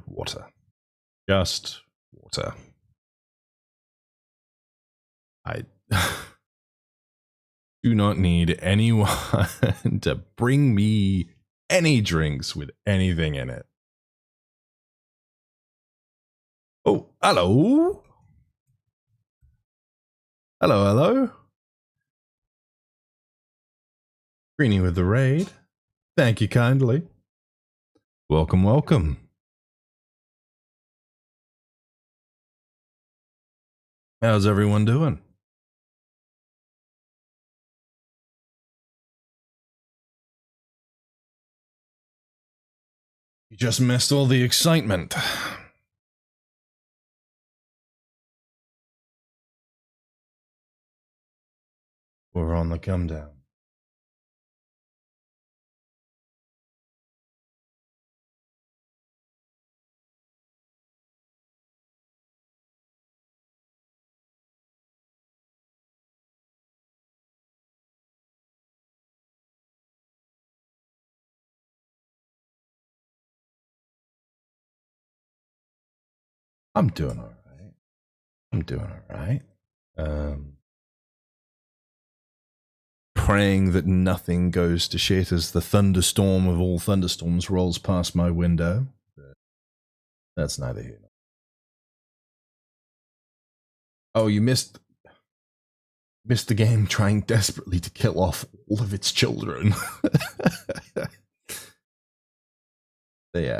Water. Just water. I do not need anyone to bring me any drinks with anything in it. Oh, hello. Hello, hello. Greenie with the raid. Thank you kindly. Welcome, welcome. How's everyone doing? You just missed all the excitement. We're on the come down. I'm doing all right. I'm doing all right. Praying that nothing goes to shit as the thunderstorm of all thunderstorms rolls past my window. But that's neither here nor. Oh, you missed the game trying desperately to kill off all of its children. They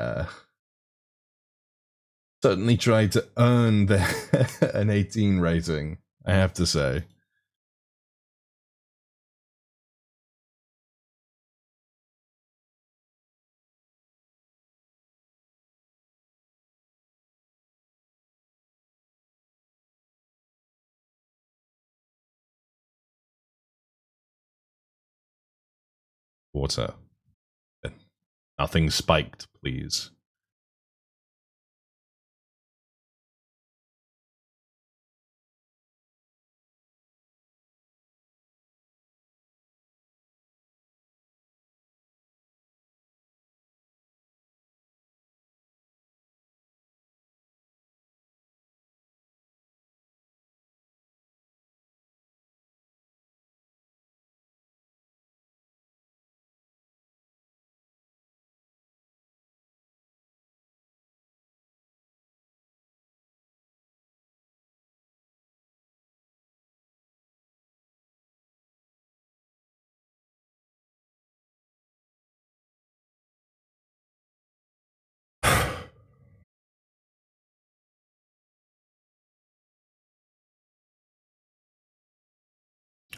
certainly tried to earn an 18 rating, I have to say. Water. Nothing spiked, please.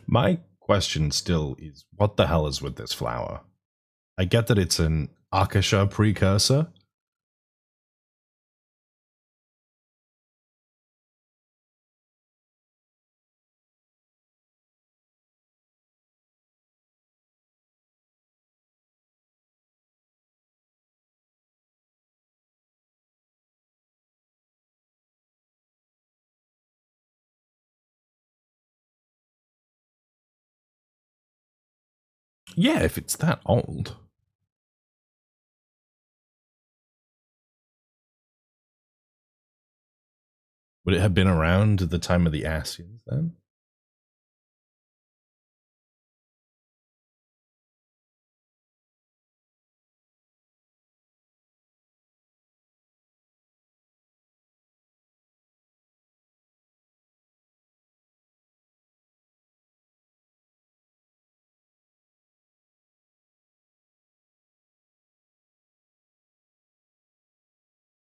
My question still is, what the hell is with this flower? I get that it's an Akasha precursor. Yeah, if it's that old. Would it have been around at the time of the Ascians then?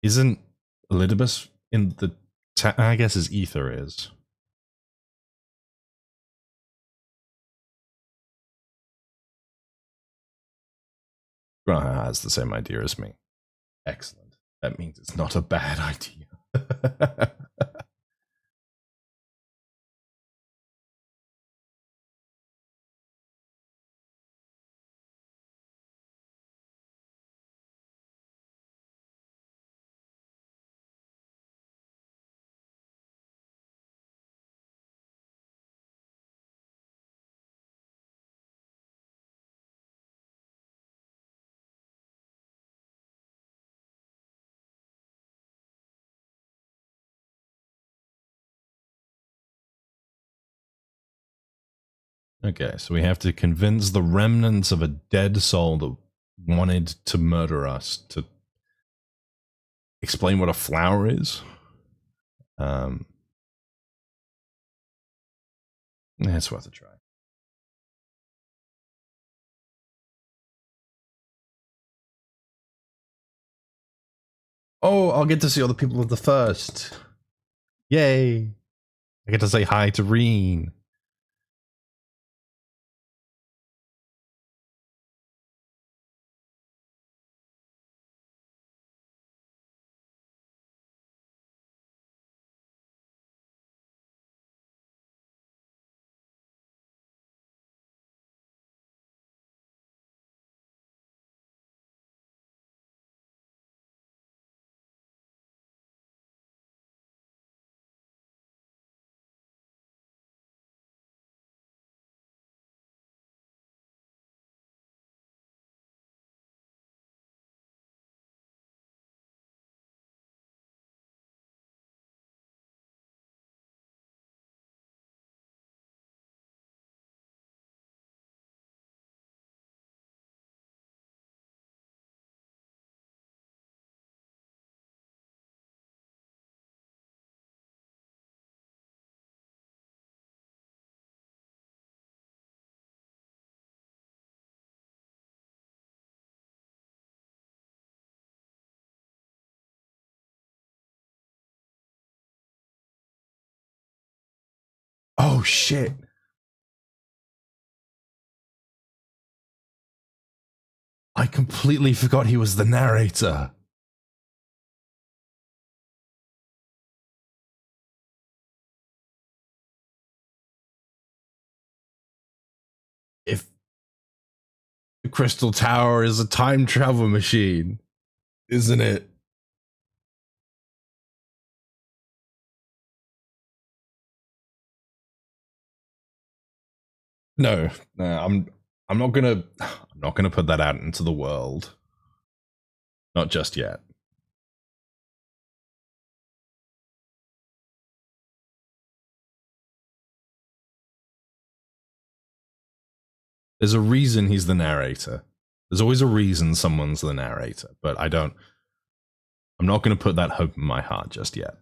Isn't Elidibus in the I guess his ether is. Graha has the same idea as me. Excellent. That means it's not a bad idea. Okay, so we have to convince the remnants of a dead soul that wanted to murder us to explain what a flower is. It's worth a try. Oh, I'll get to see all the people of the first. Yay! I get to say hi to Reen. Oh shit! I completely forgot he was the narrator. If the Crystal Tower is a time travel machine, isn't it? No, no, I'm not gonna put that out into the world. Not just yet. There's a reason he's the narrator. There's always a reason someone's the narrator, but I'm not gonna put that hope in my heart just yet.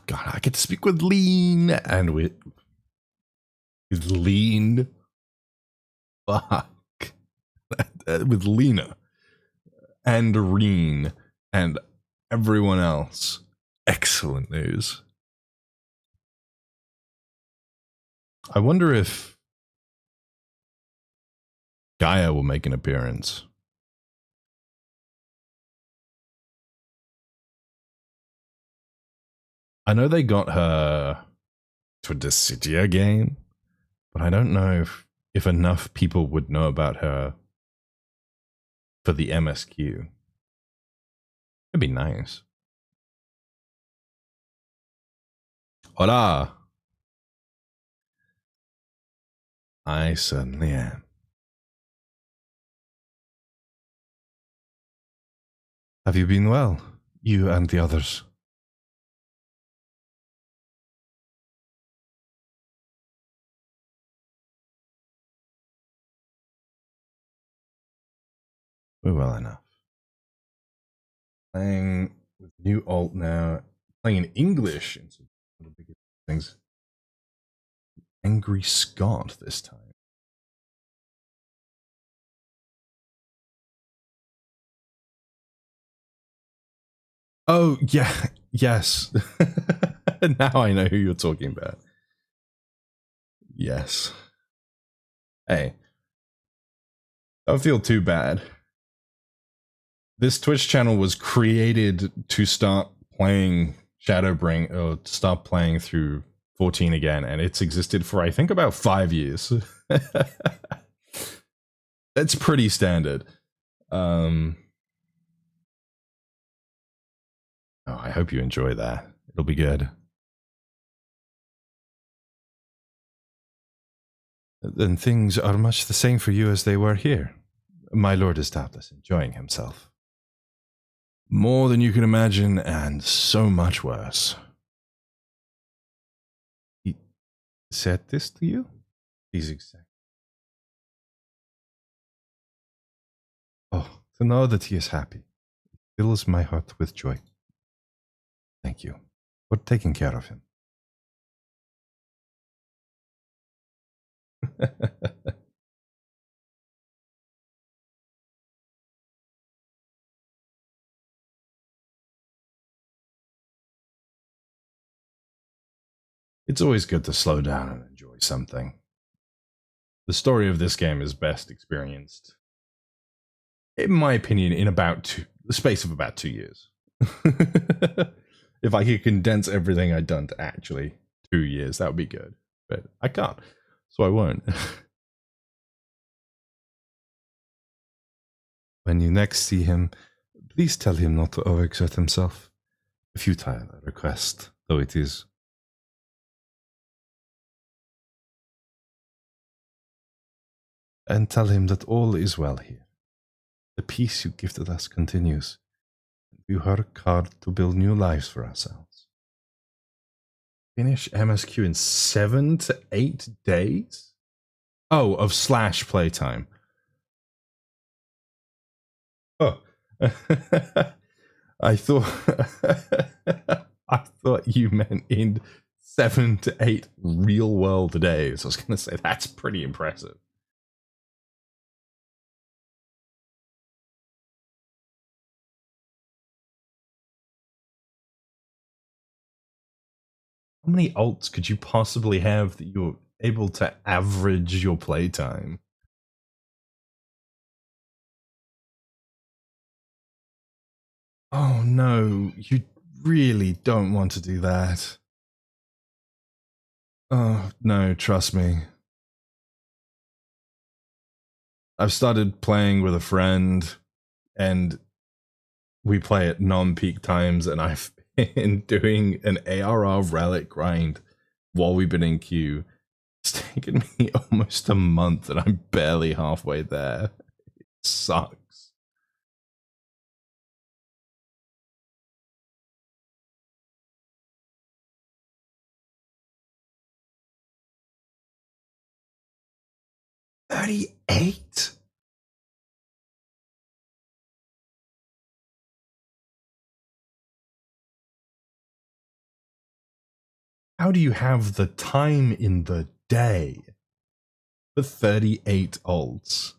God, I get to speak with Lean and with Lean. Fuck. With Lena and Reen and everyone else. Excellent news. I wonder if Gaia will make an appearance. I know they got her to a Dissidia game, but I don't know if enough people would know about her for the MSQ. It'd be nice. Hola! I certainly am. Have you been well, you and the others? We're well enough. Playing with new alt now. Playing in English in some of the biggest things. Angry Scott this time. Oh, yeah. Yes. Now I know who you're talking about. Yes. Hey. Don't feel too bad. This Twitch channel was created to start playing Shadowbring, or to start playing through 14 again, and it's existed for, I think, about 5 years. That's pretty standard. Oh, I hope you enjoy that. It'll be good. Then things are much the same for you as they were here. My lord is doubtless enjoying himself. More than you can imagine, and so much worse. He said this to you? These exact. Oh, to know that he is happy fills my heart with joy. Thank you for taking care of him. It's always good to slow down and enjoy something. The story of this game is best experienced, in my opinion, in the space of about 2 years. If I could condense everything I'd done to actually 2 years, that would be good. But I can't, so I won't. When you next see him, please tell him not to overexert himself. A futile request, though it is. And tell him that all is well here. The peace you gifted us continues. We work hard to build new lives for ourselves. Finish MSQ in 7 to 8 days? Oh, of slash playtime. Oh. I thought I thought you meant in 7 to 8 real world days. I was gonna say that's pretty impressive. How many alts could you possibly have that you're able to average your playtime? Oh no, you really don't want to do that. Oh no, trust me. I've started playing with a friend and we play at non-peak times, and I've been doing an ARR relic grind while we've been in queue. It's taken me almost a month and I'm barely halfway there. It sucks. $38? How do you have the time in the day for 38 alts?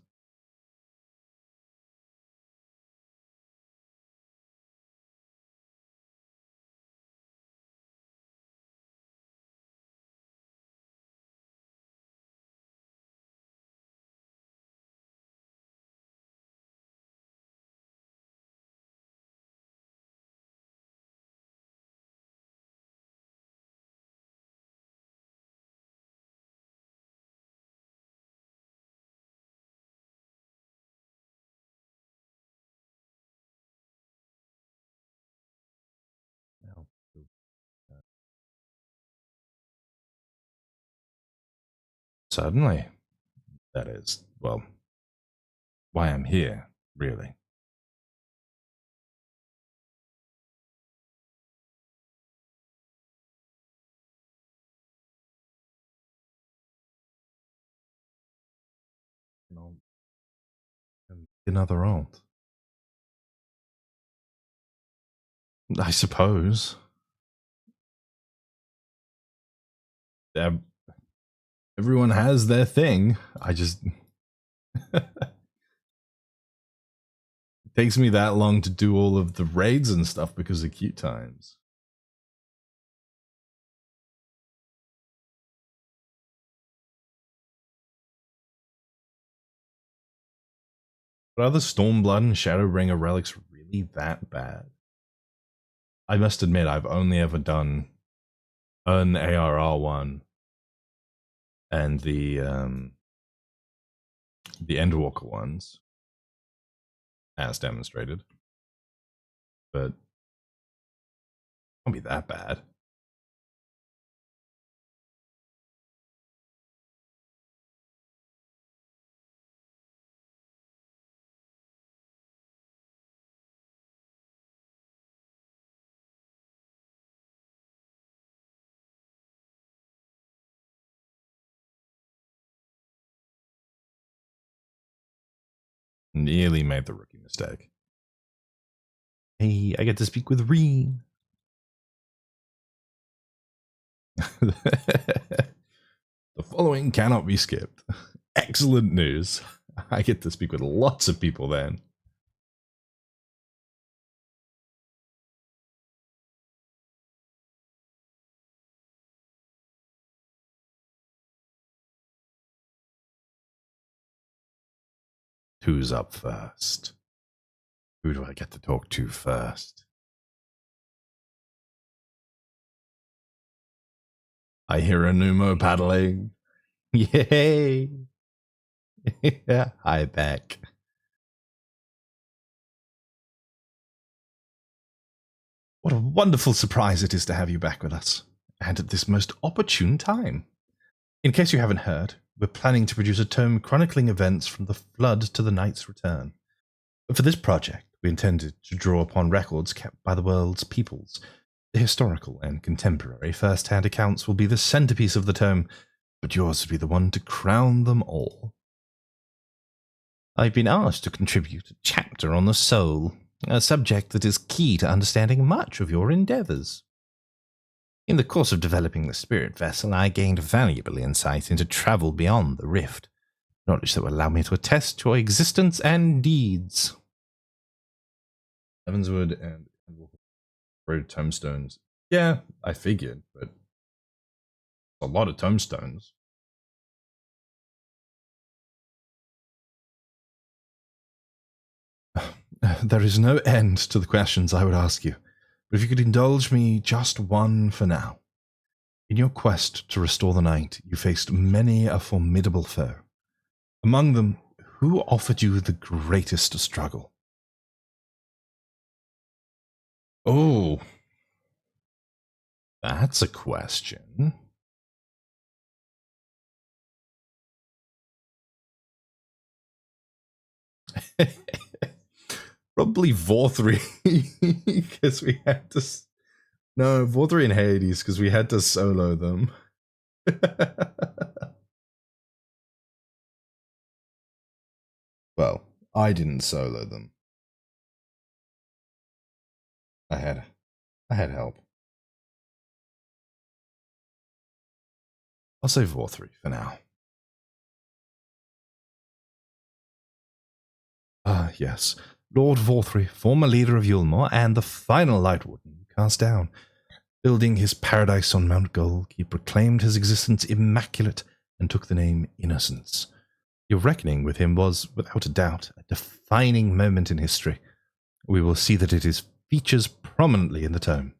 Certainly. That is, well, why I'm here, really. You know, another alt. I suppose. Everyone has their thing. I just. It takes me that long to do all of the raids and stuff because of queue times. But are the Stormblood and Shadowbringer relics really that bad? I must admit, I've only ever done an ARR one and the Endwalker ones, as demonstrated. But it won't be that bad. Nearly made the rookie mistake. Hey, I get to speak with Reen. The following cannot be skipped. Excellent news. I get to speak with lots of people then. Who's up first? Who do I get to talk to first? I hear a Numo paddling. Yay! Yeah, hi back. What a wonderful surprise it is to have you back with us, and at this most opportune time. In case you haven't heard, we're planning to produce a tome chronicling events from the Flood to the Knight's Return. For this project, we intended to draw upon records kept by the world's peoples. The historical and contemporary first-hand accounts will be the centerpiece of the tome, but yours will be the one to crown them all. I've been asked to contribute a chapter on the soul, a subject that is key to understanding much of your endeavors. In the course of developing the spirit vessel, I gained valuable insight into travel beyond the rift, knowledge that will allow me to attest your existence and deeds. Evanswood and Road tomestones. Yeah, I figured, but a lot of tomestones. There is no end to the questions I would ask you, but if you could indulge me just one for now. In your quest to restore the night, you faced many a formidable foe. Among them, who offered you the greatest struggle? Oh, that's a question. Probably Vorthri, because we had to. No, Vorthri and Hades, because we had to solo them. Well, I didn't solo them. I had help. I'll say Vorthry for now. Ah, yes. Lord Vorthry, former leader of Yulmore and the final Light Warden cast down. Building his paradise on Mount Gold, he proclaimed his existence immaculate and took the name Innocence. Your reckoning with him was, without a doubt, a defining moment in history. We will see that it is features prominently in the tome.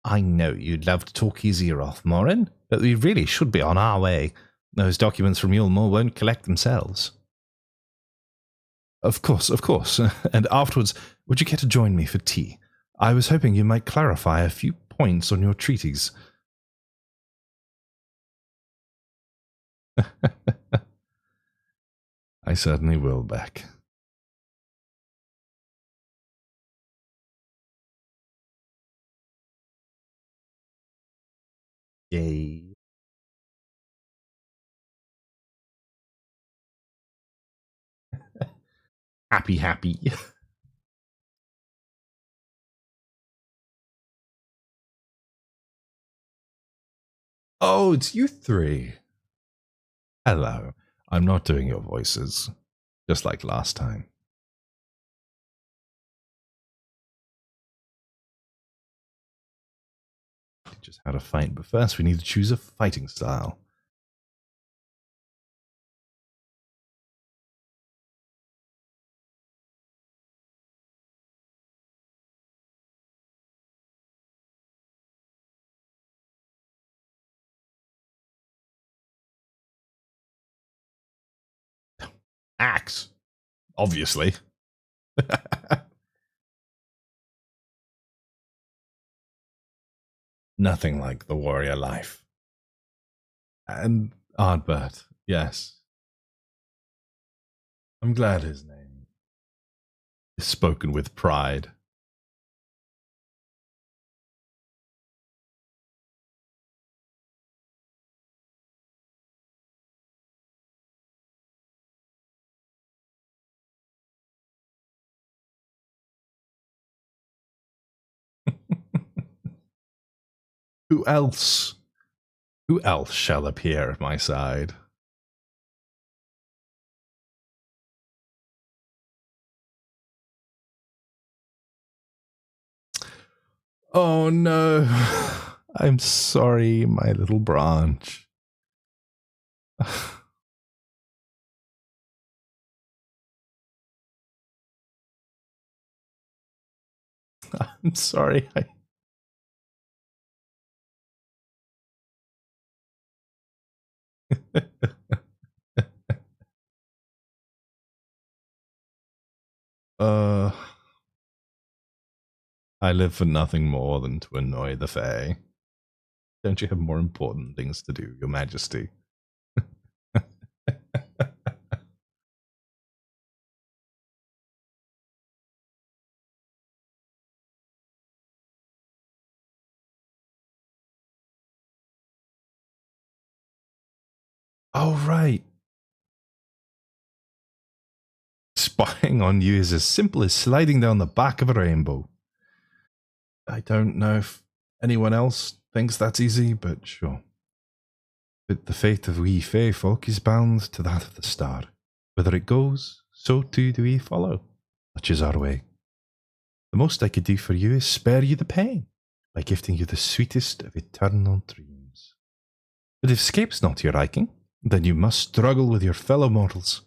I know you'd love to talk his ear off, Morin, but we really should be on our way. Those documents from Yulmore won't collect themselves. Of course, of course. And afterwards, would you care to join me for tea? I was hoping you might clarify a few points on your treaties. I certainly will, Beck. Yay. Happy, happy. Oh, it's you three. Hello. I'm not doing your voices, just like last time. Just how to fight, but first we need to choose a fighting style. Axe, obviously. Nothing like the warrior life. And Ardbert, yes. I'm glad his name is spoken with pride. Who else? Who else shall appear at my side? Oh no. I'm sorry, my little branch. I'm sorry. uh, I live for nothing more than to annoy the Fae. Don't you have more important things to do, Your Majesty? Oh, right. Spying on you is as simple as sliding down the back of a rainbow. I don't know if anyone else thinks that's easy, but sure. But the fate of we Fae folk is bound to that of the star. Whether it goes, so too do we follow. Such is our way. The most I could do for you is spare you the pain by gifting you the sweetest of eternal dreams. But if escape's not your liking, then you must struggle with your fellow mortals.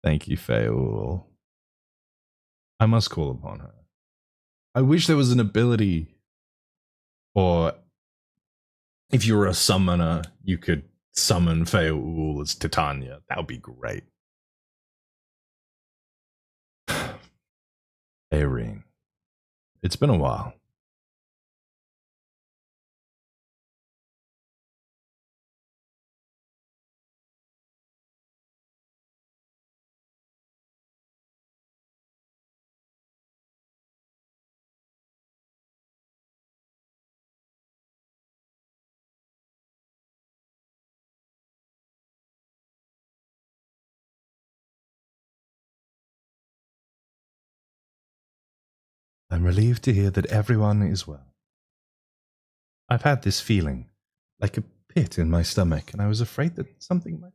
Thank you, Faeul. I must call upon her. I wish there was an ability, or if you were a summoner, you could summon Faeul as Titania. That would be great. Irene, it's been a while. I'm relieved to hear that everyone is well. I've had this feeling, like a pit in my stomach, and I was afraid that something might.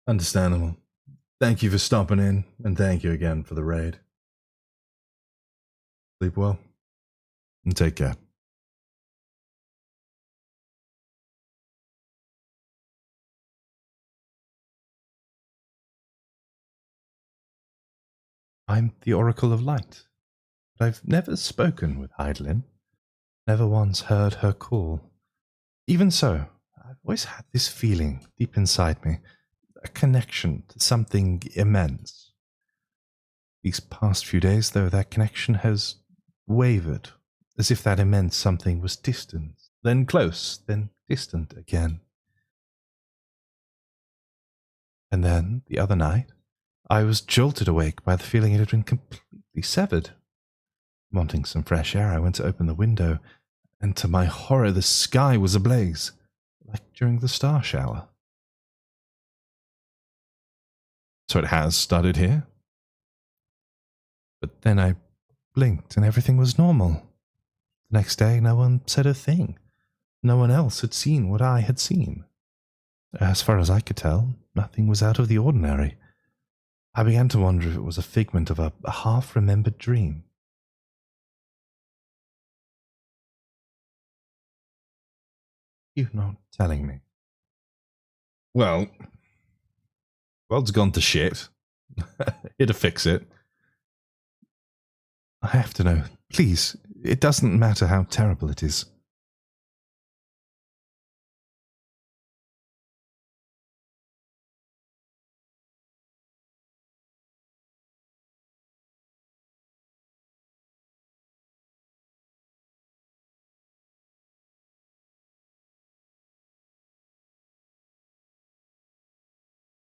Understandable. Thank you for stopping in, and thank you again for the raid. Sleep well, and take care. I'm the Oracle of Light, but I've never spoken with Heidelin, never once heard her call. Even so, I've always had this feeling deep inside me, a connection to something immense. These past few days, though, that connection has wavered, as if that immense something was distant, then close, then distant again. And then, the other night, I was jolted awake by the feeling it had been completely severed. Wanting some fresh air, I went to open the window, and to my horror, the sky was ablaze, like during the star shower. So it has started here? But then I blinked and everything was normal. The next day, no one said a thing. No one else had seen what I had seen. As far as I could tell, nothing was out of the ordinary. I began to wonder if it was a figment of a half-remembered dream. You're not telling me. Well, world's gone to shit. Here to fix it. I have to know. Please, it doesn't matter how terrible it is.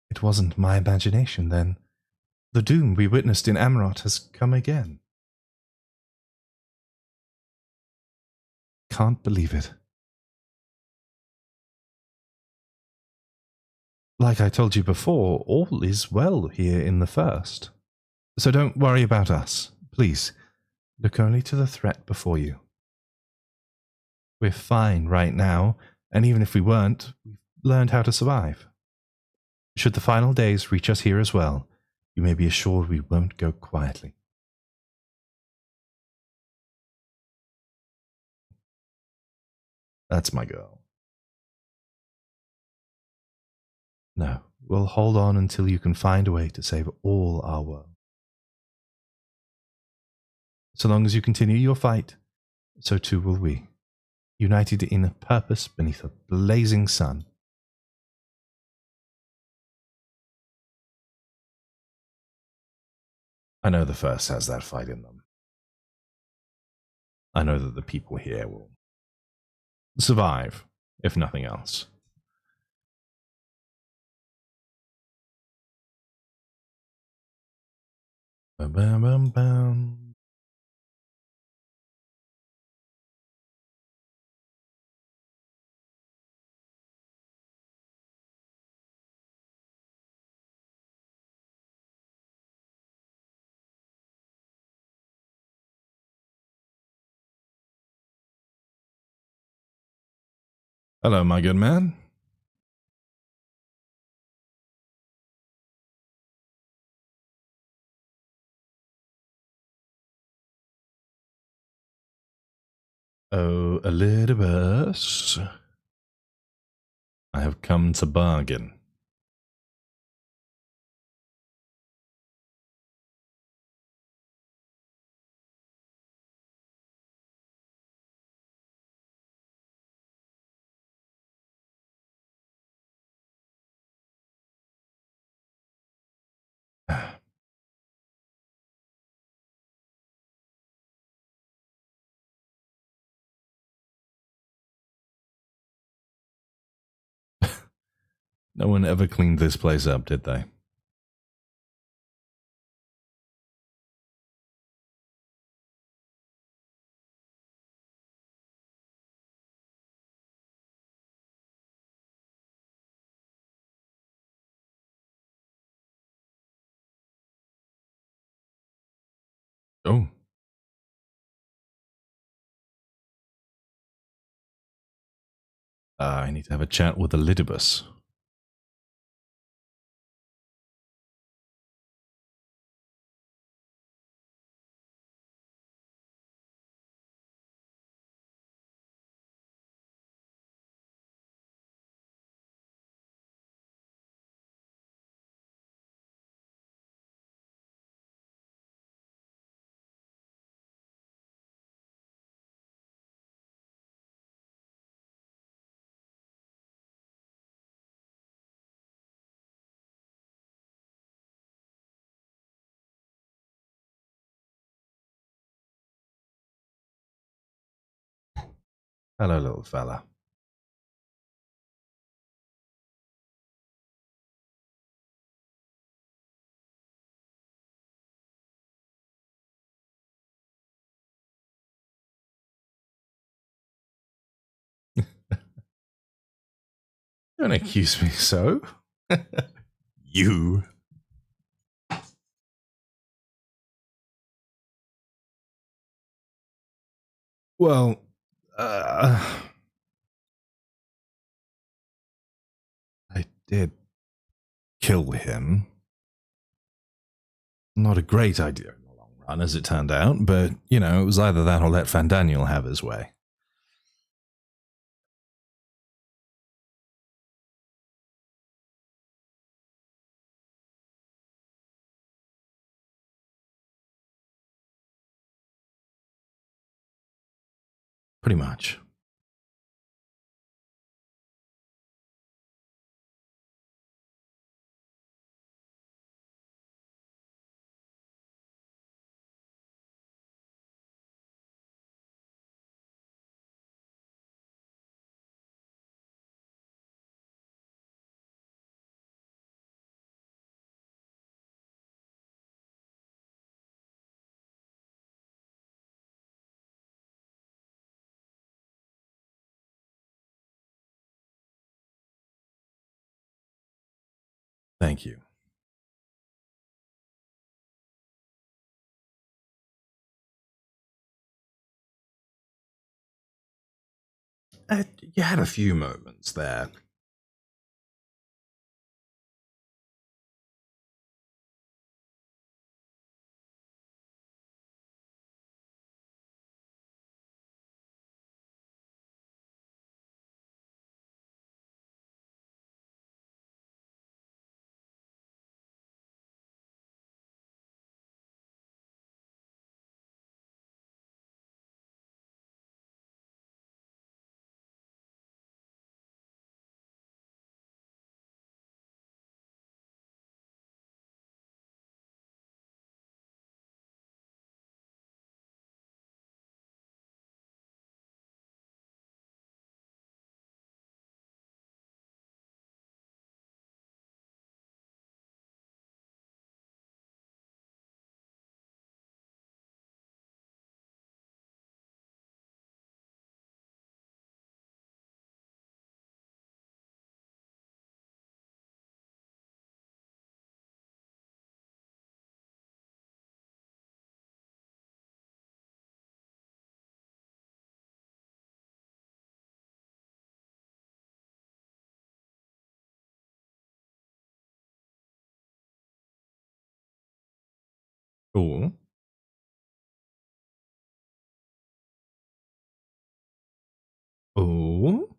It wasn't my imagination, then. The doom we witnessed in Amarot has come again. Can't believe it. Like I told you before, all is well here in the First. So don't worry about us. Please, look only to the threat before you. We're fine right now, and even if we weren't, we've learned how to survive. Should the final days reach us here as well, you may be assured we won't go quietly. That's my girl. No, we'll hold on until you can find a way to save all our world. So long as you continue your fight, so too will we, united in a purpose beneath a blazing sun. I know the First has that fight in them. I know that the people here will survive, if nothing else. Bum, bum, bum, bum. Hello, my good man. Oh, Elidibus, I have come to bargain. No one ever cleaned this place up, did they? Oh. I need to have a chat with Elidibus. Hello, little fella. Don't accuse me so. You. Well, I did kill him. Not a great idea in the long run, as it turned out, but, you know, it was either that or let Fandaniel have his way. Pretty much. Thank you. You had a few moments there. Cool. Oh.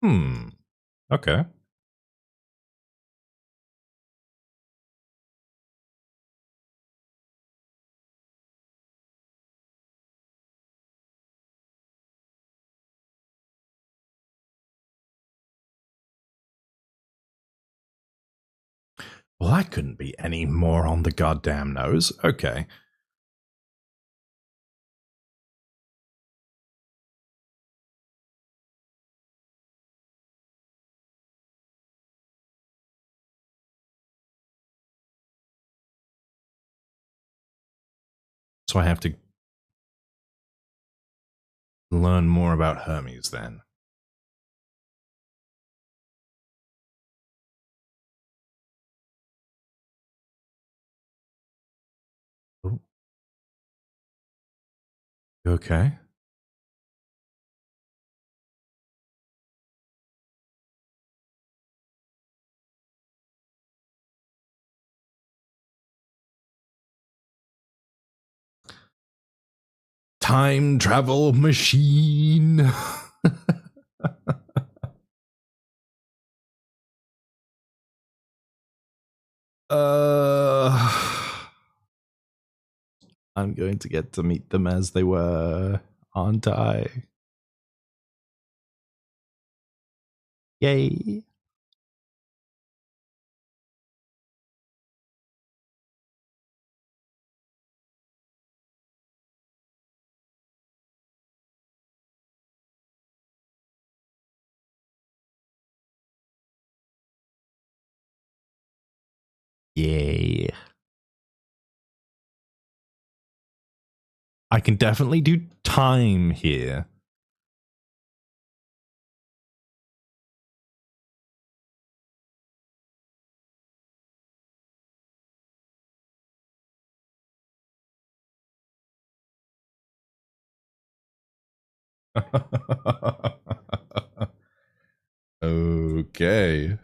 Hmm. Okay. Well, that couldn't be any more on the goddamn nose. Okay. So I have to Learn more about Hermes then. Ooh. You okay? Time travel machine. I'm going to get to meet them as they were, aren't I? Yay. Yay. I can definitely do time here. Okay.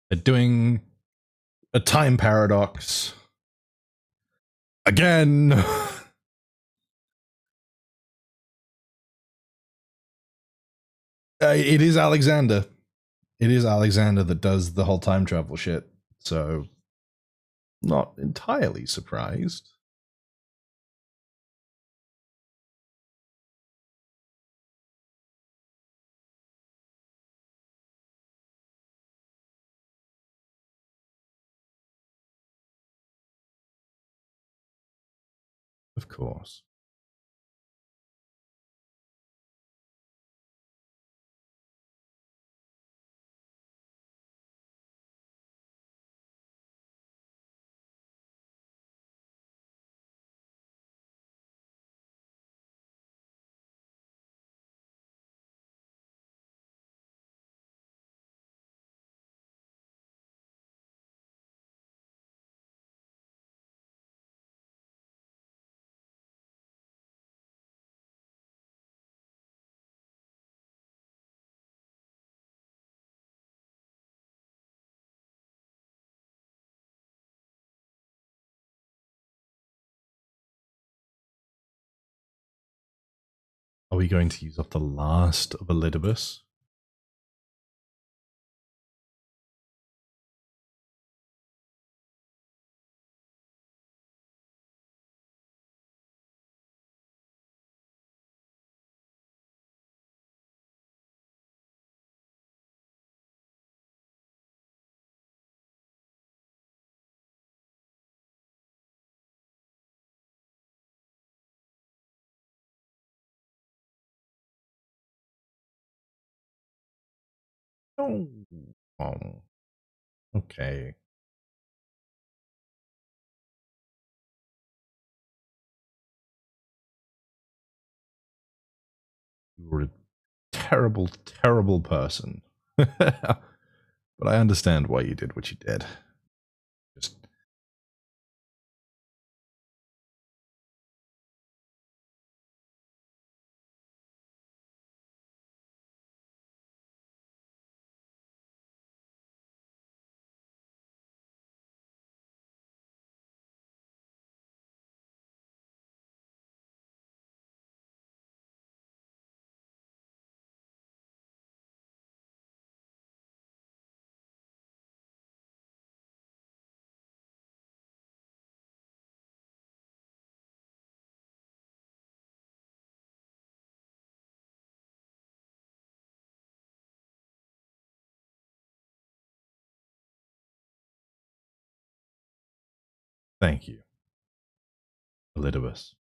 They're doing a time paradox. Again. It is Alexander. It is Alexander that does the whole time travel shit. So, not entirely surprised. Of course. Are we going to use up the last of Elidibus? Oh. Oh. Okay. You were a terrible, terrible person. But I understand why you did what you did. Just Thank you, Elidibus.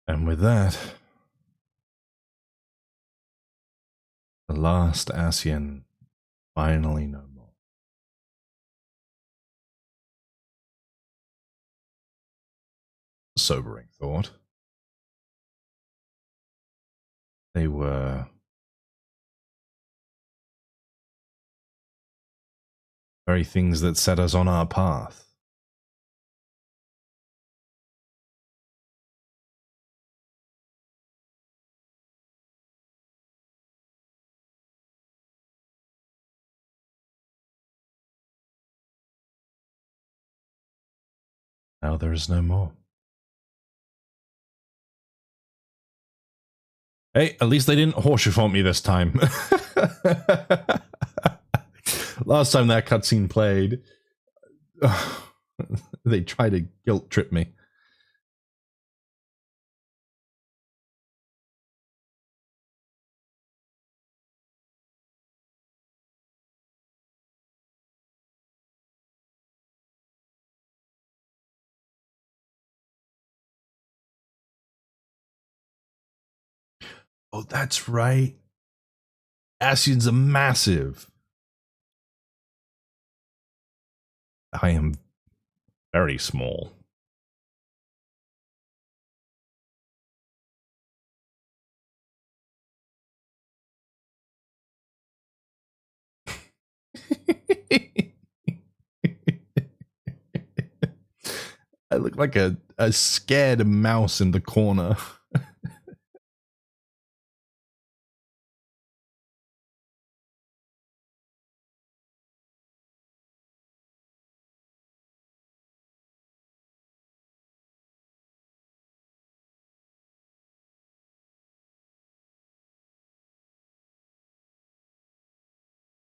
And with that, the last Ascian finally no more. Sobering thought. They were very things that set us on our path. Now there is no more. Hey, at least they didn't horseshoe font me this time. Last time that cutscene played, they tried to guilt trip me. Oh, that's right. Ascians are massive. I am very small. I look like a scared mouse in the corner.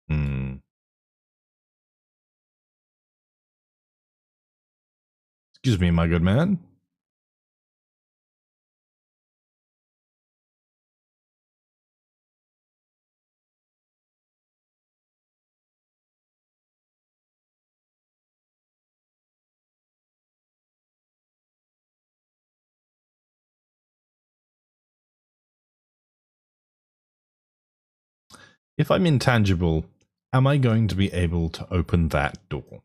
Hmm. Excuse me, my good man. If I'm intangible, am I going to be able to open that door?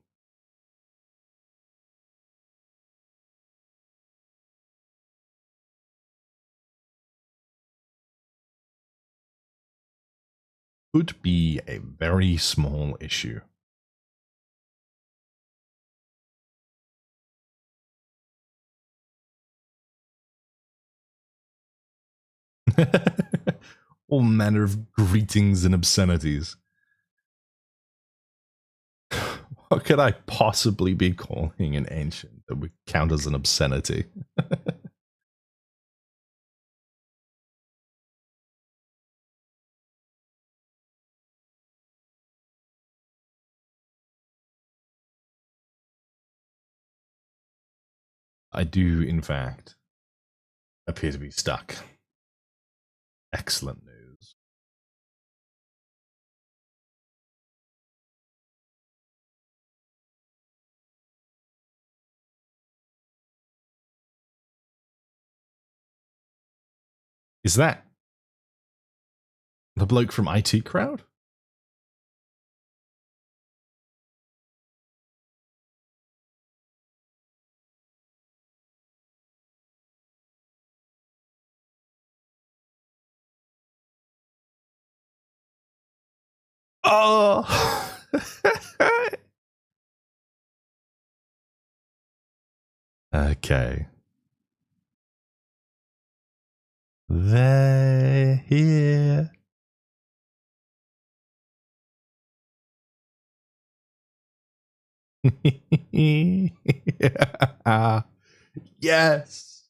Could be a very small issue. All manner of greetings and obscenities. What could I possibly be calling an ancient that would count as an obscenity? I do, in fact, appear to be stuck. Excellent news. Is that the bloke from IT Crowd? Oh! Okay. They're here. Yes.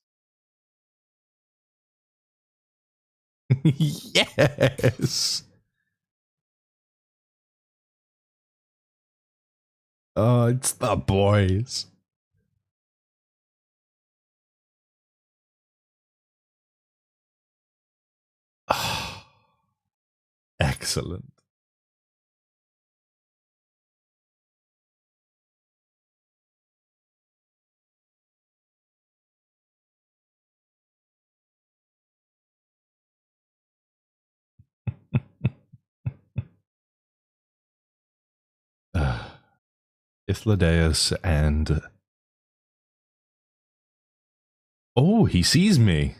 Yes. Oh, it's the boys. Excellent. Ithlodeus and... Oh, he sees me.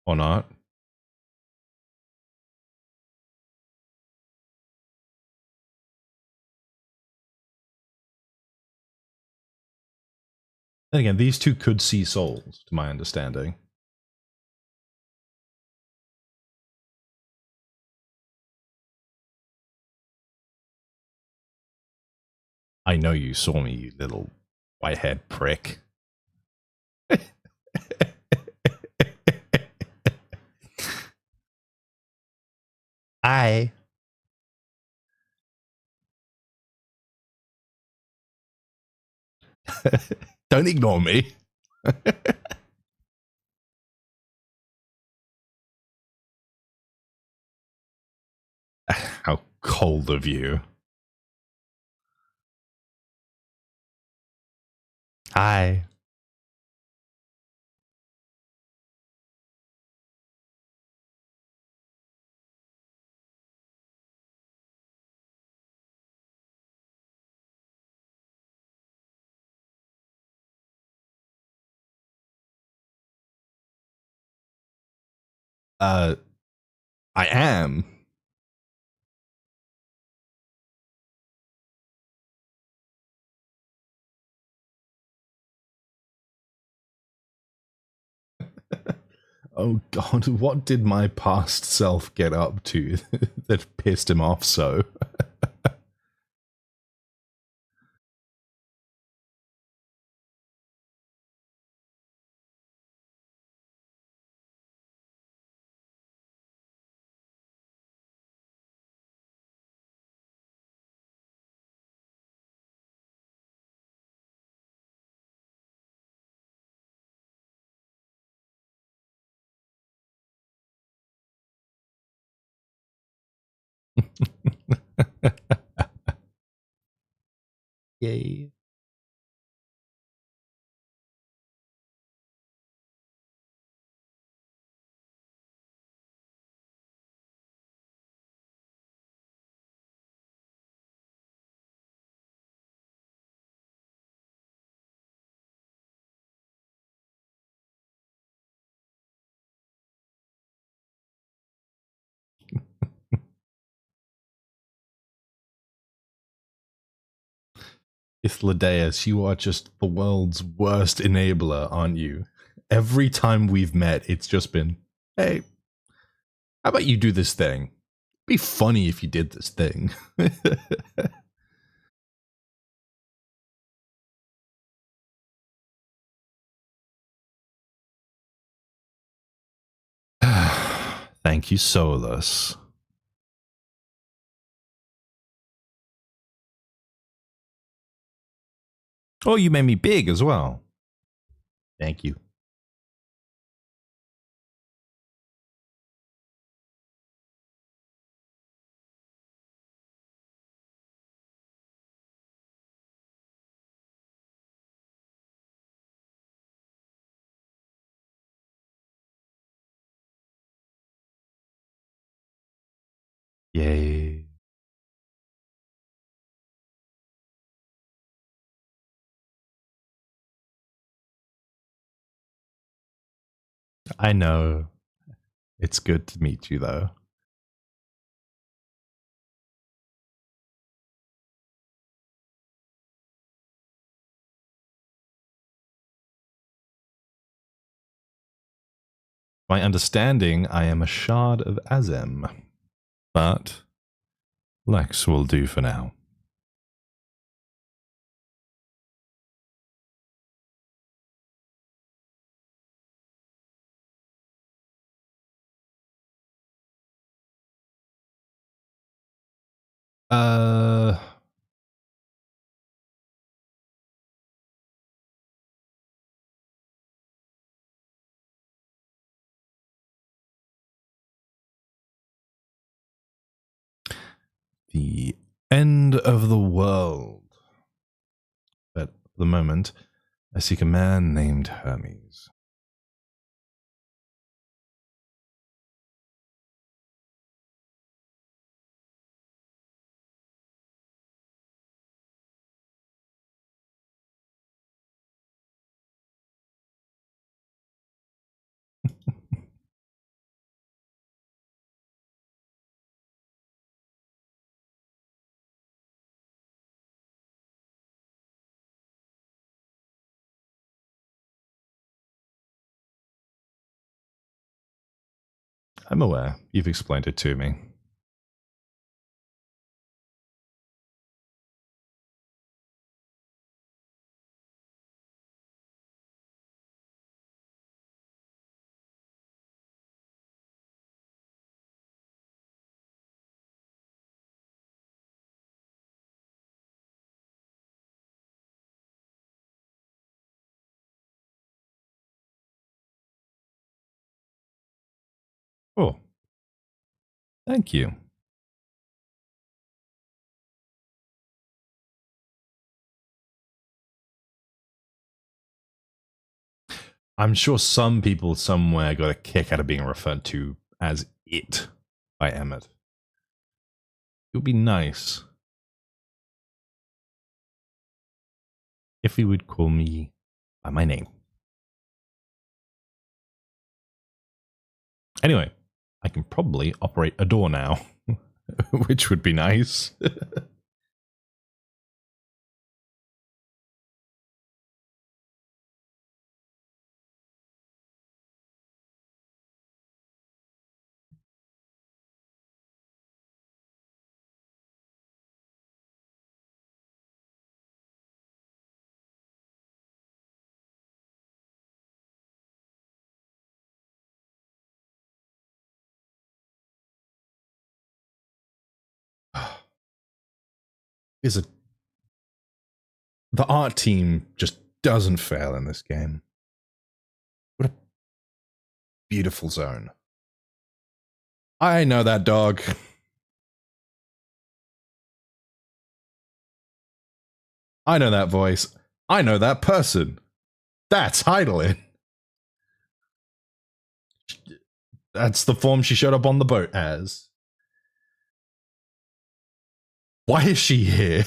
Or not. Then again, these two could see souls, to my understanding. I know you saw me, you little white-haired prick. I... Don't ignore me. How cold of you. Hi. I am. Oh god, what did my past self get up to that pissed him off so? Yay. Ithlodeus, you are just the world's worst enabler, aren't you? Every time we've met, it's just been, hey, how about you do this thing? It'd be funny if you did this thing. Thank you, Solus. Oh, you made me big as well. Thank you. Yay. I know. It's good to meet you, though. My understanding, I am a shard of Azem. But Lex will do for now. Uh... The end of the world. But for the moment, I seek a man named Hermes. I'm aware. You've explained it to me. Oh, thank you. I'm sure some people somewhere got a kick out of being referred to as it by Emmett. It would be nice if he would call me by my name. Anyway, I can probably operate a door now, which would be nice. Is a The art team just doesn't fail in this game. What a beautiful zone. I know that dog. I know that voice. I know that person. That's Heidelin. That's the form she showed up on the boat as. Why is she here?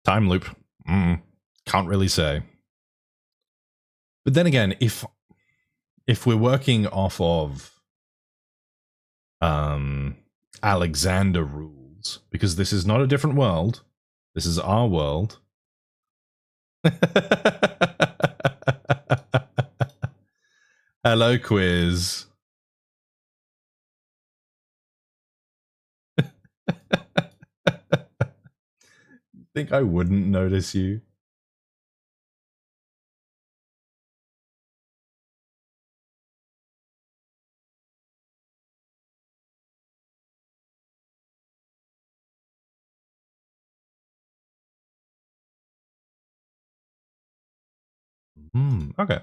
Time loop. Can't really say. But then again, if we're working off of Alexander rules, because this is not a different world, this is our world. Hello, quiz. Think I wouldn't notice you? Okay.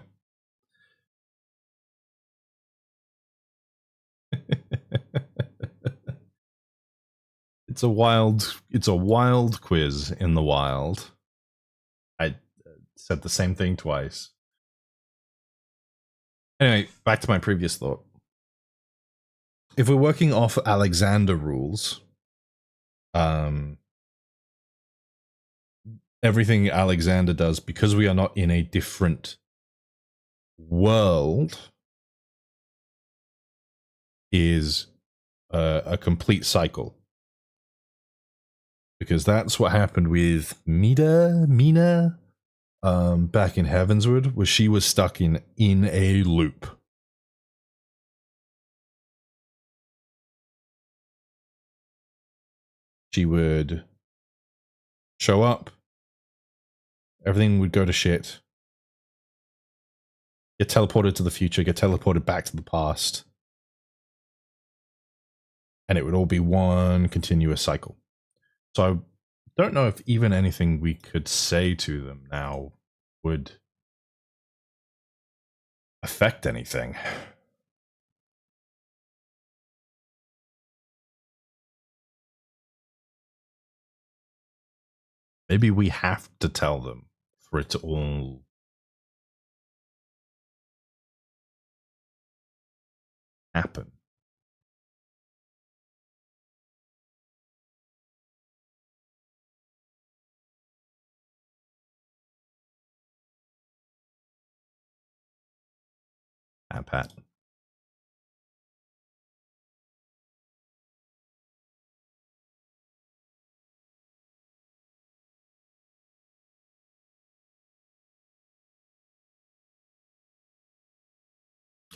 It's a wild quiz in the wild. I said the same thing twice. Anyway, back to my previous thought. If we're working off Alexander rules, everything Alexander does, because we are not in a different world, is a complete cycle. Because that's what happened with Mina, back in Heavensward, where she was stuck in a loop. She would show up, everything would go to shit, get teleported to the future, get teleported back to the past, and it would all be one continuous cycle. So I don't know if even anything we could say to them now would affect anything. Maybe we have to tell them for it to all happen. Pat.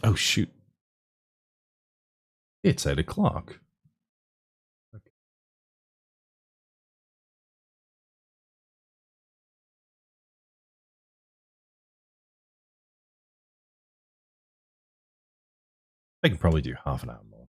Oh, shoot. It's 8 o'clock. Okay. I can probably do half an hour more.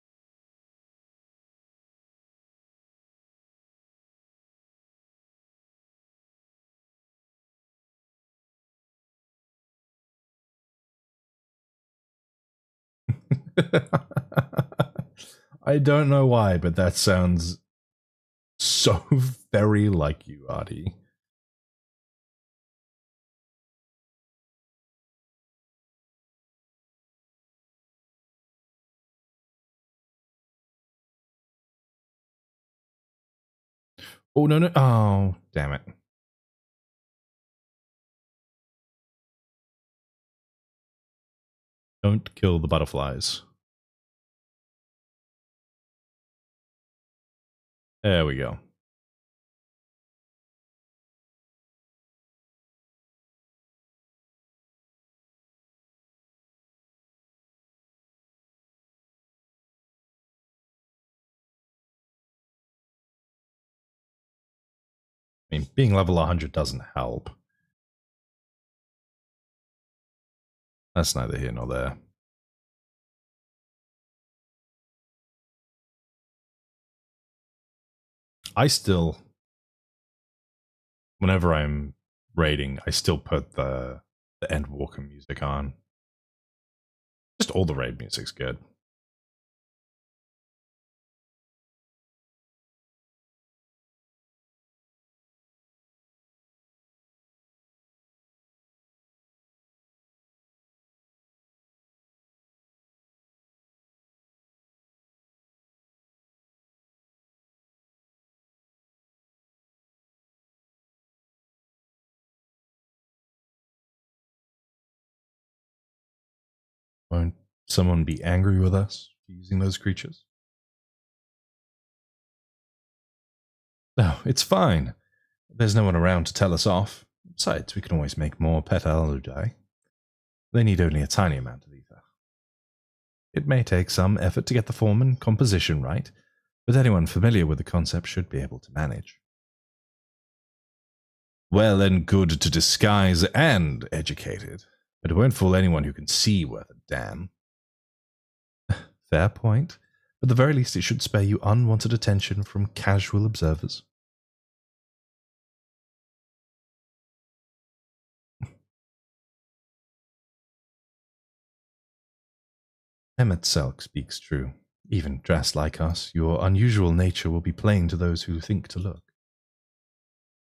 I don't know why, but that sounds so very like you, Artie. Oh, no. Oh, damn it. Don't kill the butterflies. There we go. I mean, being level 100 doesn't help. That's neither here nor there. I still, whenever I'm raiding, I still put the Endwalker music on. Just all the raid music's good. Won't someone be angry with us for using those creatures? No, it's fine. There's no one around to tell us off. Besides, we can always make more pet aludai. They need only a tiny amount of ether. It may take some effort to get the form and composition right, but anyone familiar with the concept should be able to manage. Well and good to disguise and educated, but it won't fool anyone who can see worth a damn. Fair point. At the very least, it should spare you unwanted attention from casual observers. Emmet Selk speaks true. Even dressed like us, your unusual nature will be plain to those who think to look.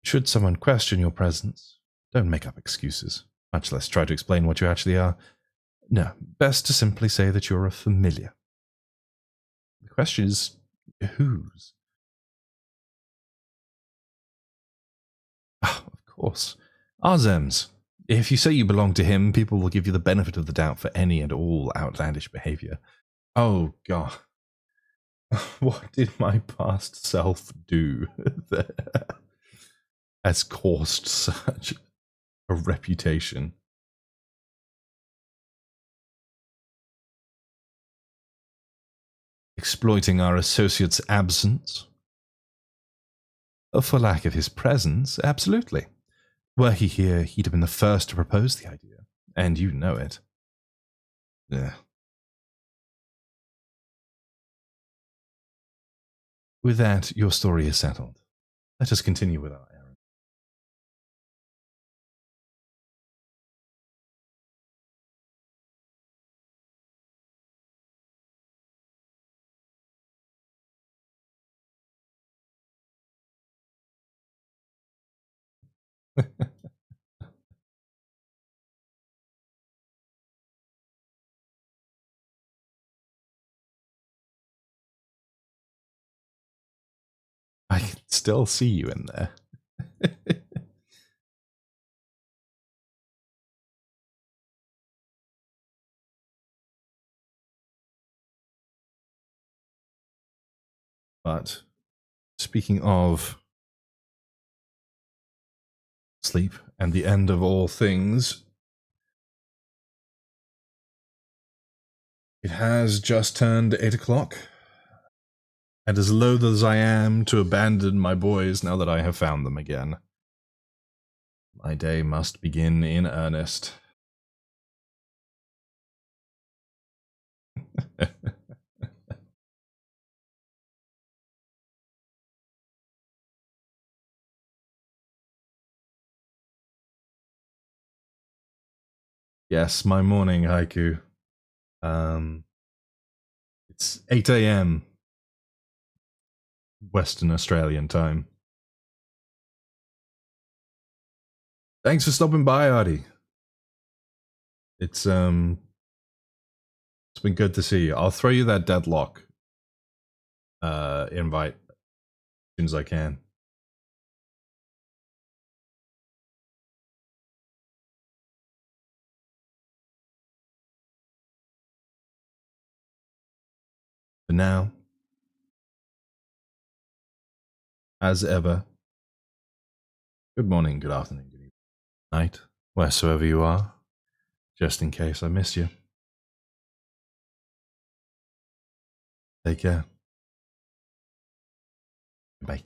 Should someone question your presence, don't make up excuses, much less try to explain what you actually are. No, best to simply say that you're a familiar. The question is, whose? Oh, of course. Arzem's. If you say you belong to him, people will give you the benefit of the doubt for any and all outlandish behavior. Oh, God. What did my past self do that has caused such a reputation? Exploiting our associate's absence? For lack of his presence, absolutely. Were he here, he'd have been the first to propose the idea, and you know it. Yeah. With that, your story is settled. Let us continue with our errand. I can still see you in there. But speaking of sleep and the end of all things, it has just turned 8 o'clock. And as loath as I am to abandon my boys now that I have found them again, my day must begin in earnest. Yes, my morning haiku. It's 8 a.m. Western Australian time. Thanks for stopping by, Artie. It's been good to see you. I'll throw you that deadlock invite as soon as I can. For now, as ever, good morning, good afternoon, good evening, night, wheresoever you are, just in case I missed you. Take care. Bye.